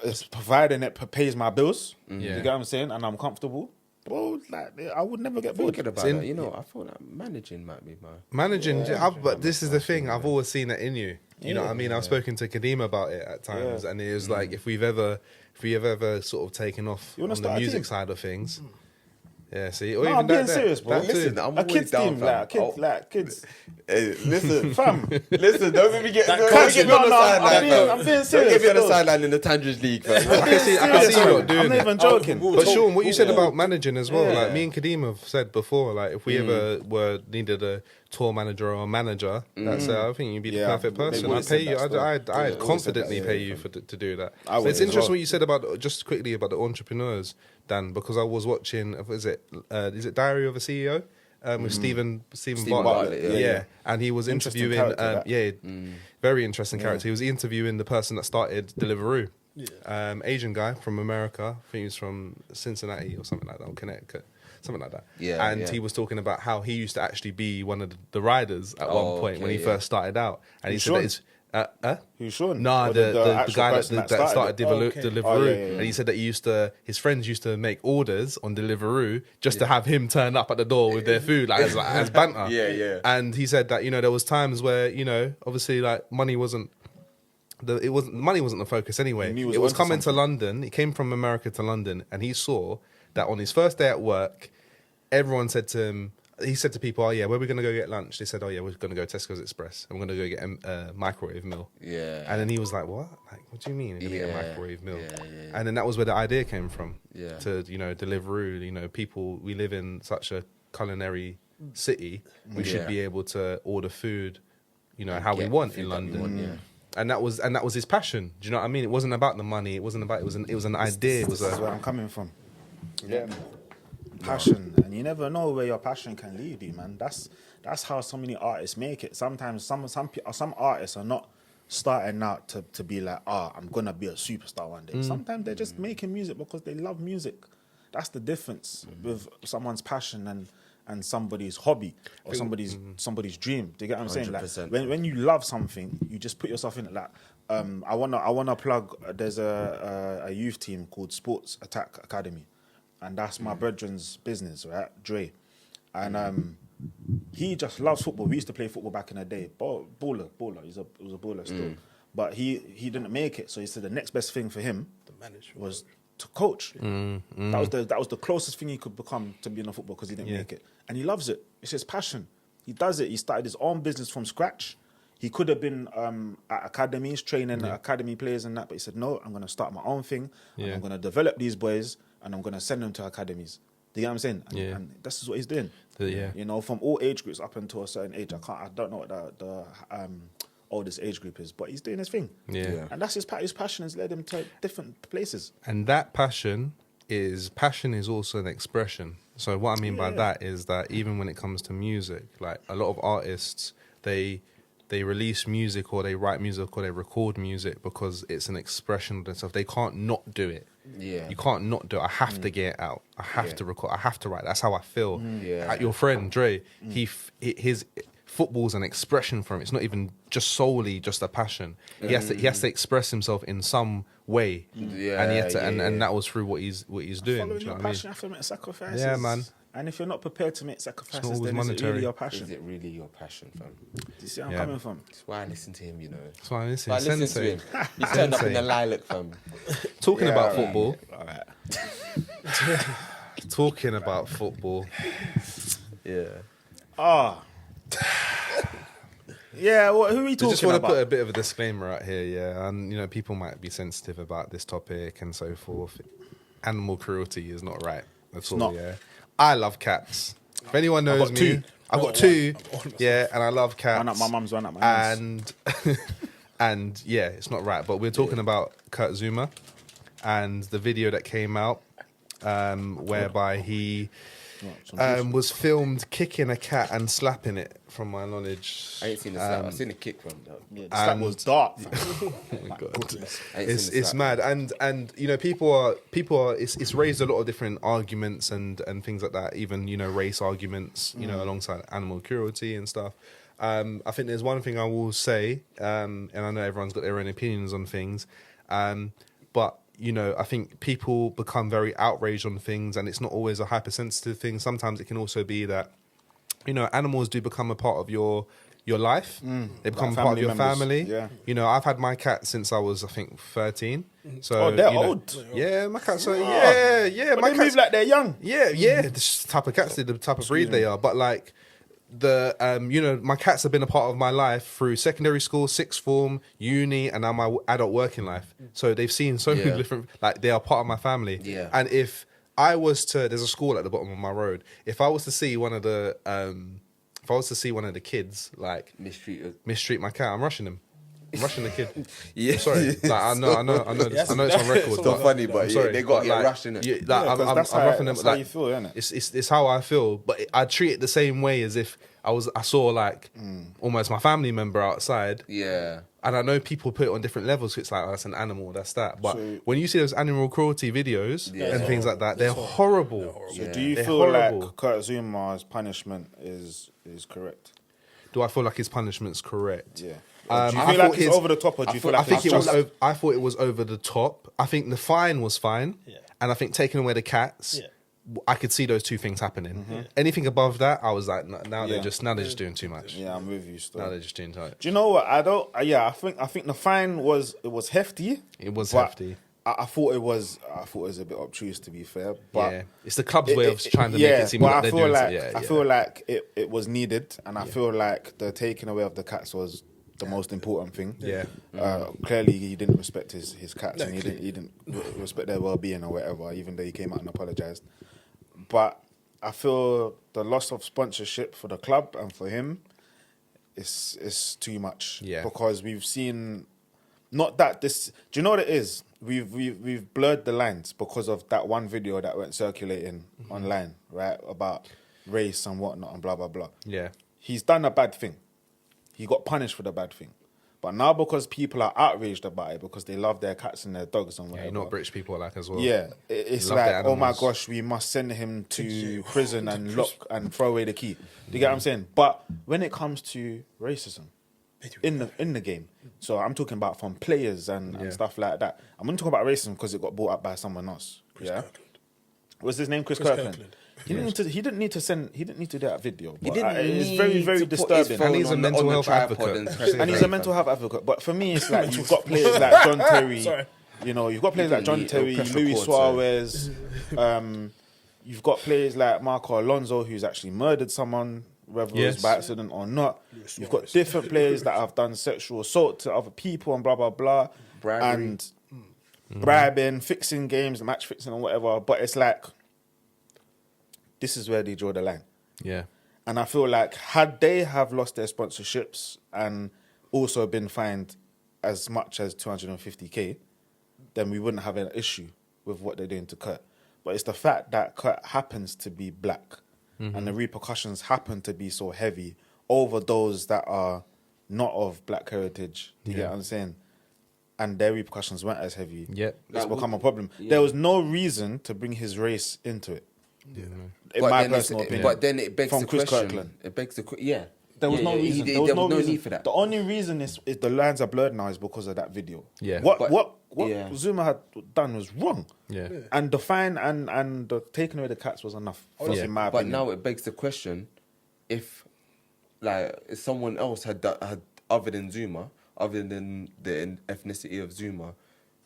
it's providing it pays my bills. You get what I'm saying? And I'm comfortable. Well, like, I would never get bored. Thinking about that, you know, I thought that managing might be my... Managing, but this is the thing. I've always seen it in you. You know what I mean? I've spoken to Kadeem about it at times, and it was like, if we've ever sort of taken off on the music side of things. Yeah, see, or No, even I'm being that, serious, bro. Listen, I'm a always kids down, team, fam. like kids. Hey, listen, Fam, listen, don't let me get That don't coach- get me on the no, sideline, fam. I'm being Don't serious, get me on the though. sideline in the Tangerines League, fam. I can see you lot doing I'm not it. even joking. But Sean, what you said about managing as well, Yeah. like me and Kadeem have said before, like if we ever needed a tour manager or a manager, that's I think you'd be the Yeah, perfect they've person. always I'd pay said you. that still. I'd Yeah, always confidently said that, pay yeah. you to do that. I But would it's as interesting well. what you said about just quickly about the entrepreneurs, Dan, because I was watching. Is it Diary of a CEO? With Stephen Bartlett, Bartlett, yeah. and he was Interesting interviewing, character, very interesting character. He was interviewing the person that started Deliveroo, Asian guy from America. I think he was from Cincinnati or something like that, or Connecticut, something like that. Yeah, and yeah. he was talking about how he used to actually be one of the riders at one point when he first started out, and he said that it's. Who's Sean? Nah, Or the actual guy person that that started started Deliveroo, Oh, yeah. and he said that his friends used to make orders on Deliveroo just to have him turn up at the door with their food, as banter. Yeah. And he said that there was times where obviously like money wasn't the focus anyway. He knew he It was was onto coming to something. London. He came from America to London, and he saw that on his first day at work, everyone said to him. He said to people, "Oh yeah, where are we going to go get lunch?" They said, "Oh yeah, we're going to go Tesco's Express, and we're going to go get a microwave meal." Yeah. And then he was like, "What? Like, what do you mean you're going to get a microwave meal?" Yeah. And then that was where the idea came from. Yeah. To Deliveroo. People, we live in such a culinary city. We should be able to order food, how we Get want the in food that we London. want, And that was his passion. Do you know what I mean? It wasn't about the money. It wasn't about. It was an idea. It was This is where I'm coming from. Yeah. Passion, and you never know where your passion can lead you, man. That's how so many artists make it. Sometimes some artists are not starting out to be like, I'm gonna be a superstar one day. Sometimes they're just making music because they love music. That's the difference with someone's passion and somebody's hobby or somebody's dream. Do you get what I'm saying? Like 100%. when you love something, you just put yourself in it. Like I wanna plug. There's a youth team called Sports Attack Academy. And that's my brethren's business, right? Dre. And he just loves football. We used to play football back in the day. Baller. He was a baller still. But he didn't make it. So he said the next best thing for him was to coach. That was the closest thing he could become to being a football because he didn't make it. And he loves it. It's his passion. He does it. He started his own business from scratch. He could have been at academies, training academy players and that. But he said, no, I'm going to start my own thing. And I'm going to develop these boys. And I'm going to send them to academies. Do you get what I'm saying? And this is what he's doing. From all age groups up until a certain age. I don't know what the oldest age group is, but he's doing his thing. And that's his passion has led him to different places. And that passion is also an expression. So what I mean by that is that even when it comes to music, like a lot of artists, they release music or they write music or they record music because it's an expression of themselves. They can't not do it. Yeah. You can't not do it. I have to get it out. I have to record. I have to write. That's how I feel. Yeah. Like your friend Dre, his football's an expression for him. It's not even just solely just a passion. He has to express himself in some way, Yeah, and he had to, yeah, and yeah. that was through what he's doing. Do you Following know your what I mean? passion, you have to make sacrifices. Yeah, man. And if you're not prepared to make sacrifices, always then is it monetary. really your Is passion? it really your passion, fam? Do you see where I'm Yeah. coming from? That's why I listen to him, you know. That's why I listen. Why I listen to Sensei. him. He turned up in Sensei. the lilac, fam. Talking Yeah, about alright. football. All right. Talking about football. Yeah. Ah. Yeah, who are we I talking just want to about? put a bit of a disclaimer out here, yeah. And you know, people might be sensitive about this topic and so forth. Animal cruelty is not right at all. not. Yeah, I love cats. If anyone knows got me, two. I've got two. Yeah, and I love cats. One at my mum's, one at my aunt's. And yeah, it's not right. But we're talking about Kurt Zuma and the video that came out, whereby he was filmed kicking a cat and slapping it. From my knowledge, I ain't seen the slap. I've seen the kick, fam. Yeah, the slap was dark. fam. oh my God. Goodness. I ain't seen the It's slap. mad, and you know, people are it's raised a lot of different arguments and things like that, even, you know, race arguments, you know, alongside animal cruelty and stuff. I think there's one thing I will say, and I know everyone's got their own opinions on things, but you know, I think people become very outraged on things, and it's not always a hypersensitive thing. Sometimes it can also be that, you know, animals do become a part of your life. They become Like part of your family members. family. Yeah. You know, I've had my cat since I was, I think, 13. So Oh, they're you know, old. Yeah, my cats are. Yeah. But My they cats move like they're young. yeah. The type of cats, the type of breed they are. But like the, you know, my cats have been a part of my life through secondary school, sixth form, uni, and now my adult working life. So they've seen so many Yeah. different. Like they are part of my family. Yeah. And if I was to, there's a school at the bottom of my road. If I was to see one of the kids like Mistreated. mistreat my cat, I'm rushing him. I'm rushing the kid. Yeah. I'm sorry. Like, I know it's on record. It's not funny, but I'm sorry, they got to but, get rushed, innit? Yeah, like, Yeah, 'cause I'm that's how- roughing them. that's how Like, you feel, innit? It's how I feel, but I treat it the same way as if I saw like almost my family member outside. Yeah. And I know people put it on different levels. So it's like, oh, that's an animal, that's that. But So- when you see those animal cruelty videos Yeah. and things like that, they're horrible. So Yeah. do you They're feel horrible. like Kurt Zuma's punishment is correct? Do I feel like his punishment's correct? Yeah. Or do you I feel like thought it's his- over the top, or do you feel like I think it's it was. just? I thought it was over the top. I think the fine was fine, Yeah. and I think taking away the cats, Yeah. I could see those two things happening. Anything above that, I was like, now they're Yeah. just doing too much. Yeah, I'm with you still. Now they're just doing too much. Do you know what? I don't. Yeah, I think the fine was hefty. It was but hefty. I thought it was a bit obtuse, to be fair. But Yeah, it's the club's way of trying to make it seem but like I they're feel doing. like I feel like it was needed, and I feel like the taking away of the cats was the most important thing. Yeah. Clearly he didn't respect his cats, No, and he didn't respect their well-being or whatever. Even though he came out and apologized, but I feel the loss of sponsorship for the club and for him is too much. Yeah. Because we've seen, not that this. Do you know what it is? We've blurred the lines because of that one video that went circulating online, right, about race and whatnot and blah blah blah. Yeah. He's done a bad thing. He got punished for the bad thing. But now because people are outraged about it because they love their cats and their dogs and Yeah, whatever. you know what British people are like as well. Yeah, it's Love their like, oh my animals. gosh, we must send him to prison and lock and throw away the key. Do you get what I'm saying? But when it comes to racism in the game, so I'm talking about from players and stuff like that. I'm going to talk about racism because it got brought up by someone else. Kirkland. What's his name? Chris Chris Kirkland. Kirkland. He didn't need to do that video. He But didn't it's need very, very to put his disturbing. phone And he's a on the- mental on the health tripod advocate. and press And he's play, a mental fam. health advocate. But for me, it's like you've got players like John Terry. Sorry. You know, you've got players like John He'll Terry, press Luis record, Suarez. You've got players like Marco Alonso, who's actually murdered someone, whether it Yes. was by accident or not. Luis You've got Suarez. different players that have done sexual assault to other people and blah blah blah, Bribery. and bribing, fixing games, match fixing and whatever. But it's like this is where they draw the line. Yeah. And I feel like had they have lost their sponsorships and also been fined as much as 250k, then we wouldn't have an issue with what they're doing to Kurt. But it's the fact that Kurt happens to be black and the repercussions happen to be so heavy over those that are not of black heritage. You get what I'm saying? And their repercussions weren't as heavy. Yep. It's Like, become a problem. There was no reason to bring his race into it. Yeah. In But my then it's- personal opinion. But then it begs From the Chris question. Kirkland. It begs the yeah. There was no reason. There was no need for that. The only reason is the lines are blurred now is because of that video. Yeah. What Zuma had done was wrong. Yeah. And the fine and the taking away the cats was enough. In my But opinion. now it begs the question: if someone else had other than Zuma, other than the ethnicity of Zuma,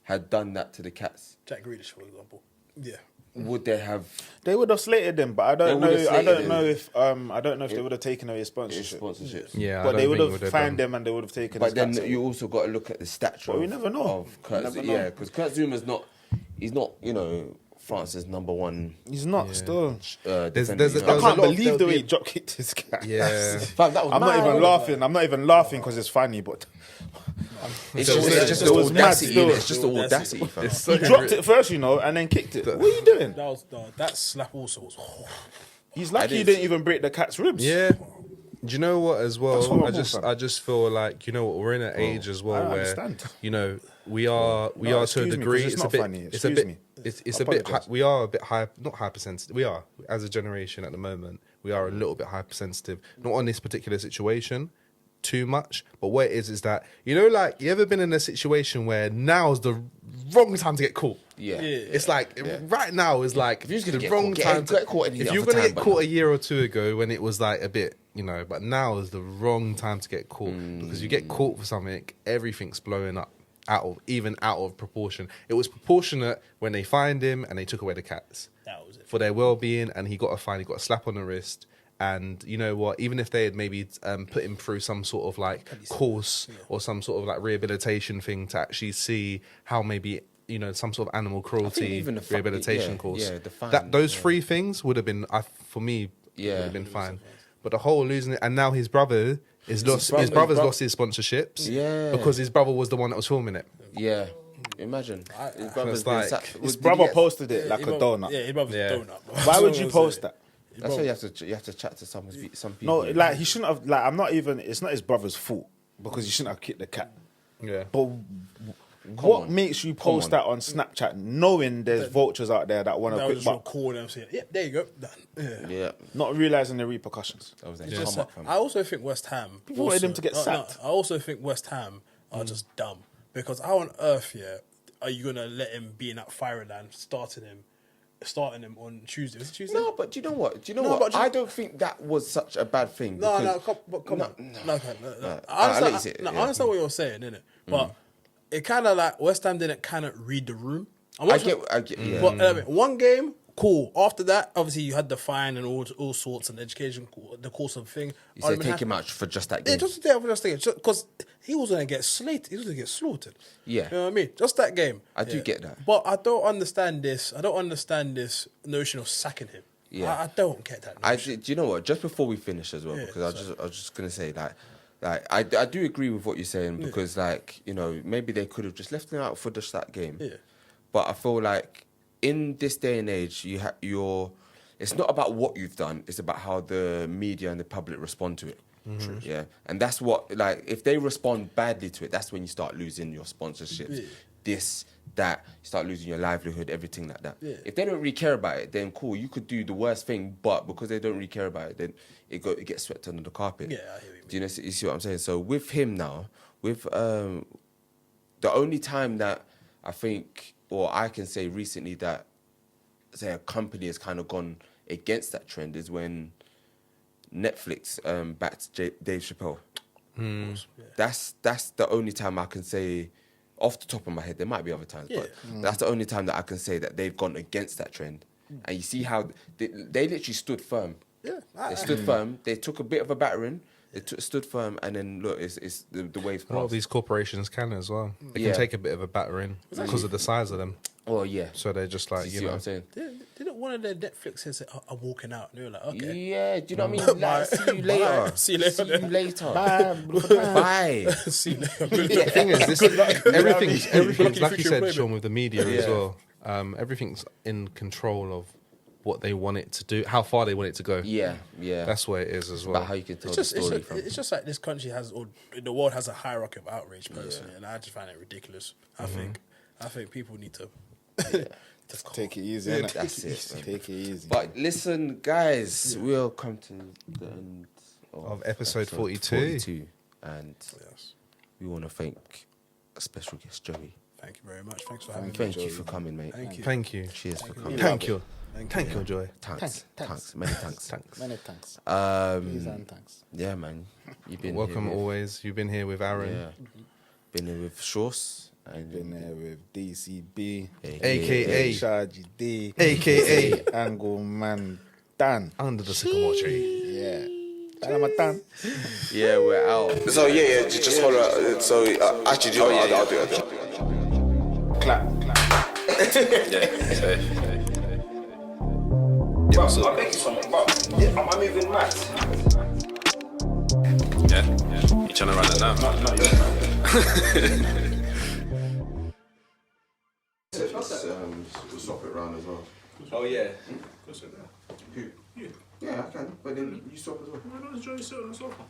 had done that to the cats, Jack Grealish, for example. Yeah. would they have? They would have slated them, but I don't know. would have I don't slated know them. if they would have taken away his sponsorship. Yeah, But I they don't would think have would fined them and they would have taken. But his then cats away. you also got to look at the stature. But we never know. Of Kurt, We never know. yeah, because Kurt Zuma's not. He's not. France's number one. He's not still. There's I a can't lot- believe there'll the way be- he drop kicked his cat. Yeah. Fam, that was I'm not mad. even laughing. I'm not even laughing because it's funny, but It's So just, it's it's just the it was mad audacity. still. It's just the audacity, fam. It's so he dropped it first, and then kicked it. What are you doing? That slap also was. He's lucky he didn't even break the cat's ribs. Yeah. Do you know what as well? That's horrible, fam. I just feel like we're in an age as well I where understand. we are to a excuse me, 'cause degree. it's It's a not bit. funny. It's a Excuse bit. me. It's I a bit. apologise. We are a bit not hypersensitive. We are as a generation at the moment. We are a little bit hypersensitive. Not on this particular situation, too much. But what it is that you ever been in a situation where now's the wrong time to get caught. Yeah. It's like right now is like you're just gonna the get wrong caught, time. get caught any if other you're gonna time, get but caught no. a year or two ago when it was like a bit, but now is the wrong time to get caught because you get caught for something, everything's blowing up out of proportion. It was proportionate when they fined him and they took away the cats. That was it. For their well-being, and he got a fine, he got a slap on the wrist. And you know what? Even if they had maybe put him through some sort of like course or some sort of like rehabilitation thing to actually see how maybe some sort of animal cruelty even the rehabilitation course. the fine, that those three things would have been for me would have been fine. But the whole losing it, and now his brother is lost. His brother's lost his sponsorships. Yeah. Because his brother was the one that was filming it. Yeah. Imagine. His brother's It's been like- sacked. His Did he brother get- posted it like a donut. Yeah, his brother's Yeah. a donut. Why would you post that? That's why you have to chat to some people. No, like he shouldn't have. Like I'm not even. It's not his brother's fault because he shouldn't have kicked the cat. Yeah. But what makes you post that on Snapchat, knowing there's vultures out there that want That to was quick just buck, call them saying, "Yeah, there you go." Done. Yeah. Yeah. not realizing the repercussions? That was It's a just come up, fam. I also think West Ham. People wanted him to get no, sacked. I also think West Ham are just dumb because how on earth, are you gonna let him be in that firing line, starting him on Tuesday? Was it Tuesday? No, but do you know what? Do you know No, what? but I don't think that was such a bad thing. No, because- come on. No. I'll let you I say it, understand, yeah. I understand what you're saying, innit? But it kind of like West Ham didn't kind of read the room. I get, yeah. But one game, cool. After that, obviously you had the fine and all sorts and education, the course of thing. You say take him out for just that Yeah, game. just there for just thinking, because he was gonna get slated. He was gonna get slaughtered. Yeah. You know what I mean? Just that game. I do get that. But I don't understand this. I don't understand this notion of sacking him. Yeah. I don't get that notion. Do you know what? Just before we finish as well, Yeah, because I was just gonna say I do agree with what you're saying because maybe they could have just left him out for just that game. Yeah. But I feel like in this day and age, it's not about what you've done; it's about how the media and the public respond to it. True. Yeah, and that's what if they respond badly to it, that's when you start losing your sponsorships. Yeah. This, that, you start losing your livelihood, everything like that. Yeah. If they don't really care about it, then cool, you could do the worst thing, but because they don't really care about it, then it gets swept under the carpet. Yeah, I hear what you mean. Do you see what I'm saying? So with him now, with the only time that I think, or I can say recently that, say a company has kind of gone against that trend is when Netflix backed Dave Chappelle. That's the only time I can say, off the top of my head, there might be other times, but that's the only time that I can say that they've gone against that trend. And you see how they literally stood firm. Yeah. They stood firm. They took a bit of a battering. They stood firm, and then look, it's the waves A lot of passed. these corporations can as well. They Yeah. can take a bit of a battering because of the size of them. Oh yeah. So they're just like, You see what I'm saying? Didn't one of their Netflixes say, I'm walking out? And they were like, okay. Yeah. Do you know what I mean? Like, see you later. Bye. See you later. See you later. Bye. Bye. See you later. The thing is, everything's Lucky like you future said, employment. Sean, with the media as Yeah. well. Everything's in control of what they want it to do, how far they want it to go. Yeah. That's where it is as About well. how you can tell It's the story just, from. it's just like this country has, or the world has a hierarchy of outrage personally, and I just find it ridiculous. I think people need to Take it easy, innit? That's it, man. Take it easy. But listen, guys, we'll come to the end Of episode 42. And Yes. we want to thank a special guest, Joey. Thank you very much. Thanks for having me. Thank you for coming, mate. Thank you. Thank you. Cheers for coming. Thank you. Thank Thank you, Joy. Thanks. Thanks. Many thanks. Many thanks. Um, Please and thanks. yeah, man. You've been Welcome here with, always. You've been here with Aaron. Yeah. Been here with Shorts. And Been there with DCB, AKA Chargy D, AKA Angle Man Dan. Under the Sycamore Tree. Yeah. Dan. Yeah, we're out. So yeah, just hold on. So actually, do I'll do it. Clap. I'll make you something. Am I moving mad? Yeah. You trying to run it down? We'll swap it around as well. Oh yeah. Who? You. Yeah, I can. But then you swap as well. Why don't Joey sit on the sofa?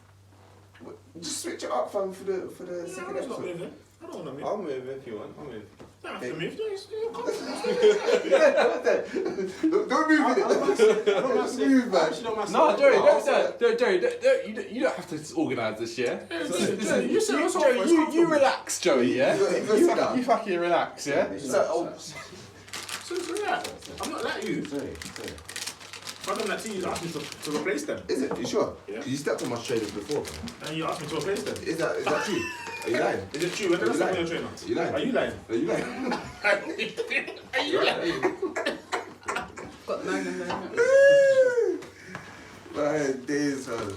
Just switch it up, fam, for the second episode. moving. I don't want to move. I'll move if you want. I'll move. You don't have to move. You're Don't move it. Just move, man. No, Joey, you don't have to organise this, yeah? Joey, you sit on the sofa. You relax, Joey, yeah? Sit down. You fucking relax, yeah? So yeah, I'm not like you. Sorry. If I done that to you, you asked me to replace them. Is it? You sure? Yeah. You stepped on my trainers before. And you asked me to replace them. Is that true? Are you lying? Is it true? When did I start on your trainer? You lying? Are you lying? Are you lying? Are you lying? My days, man.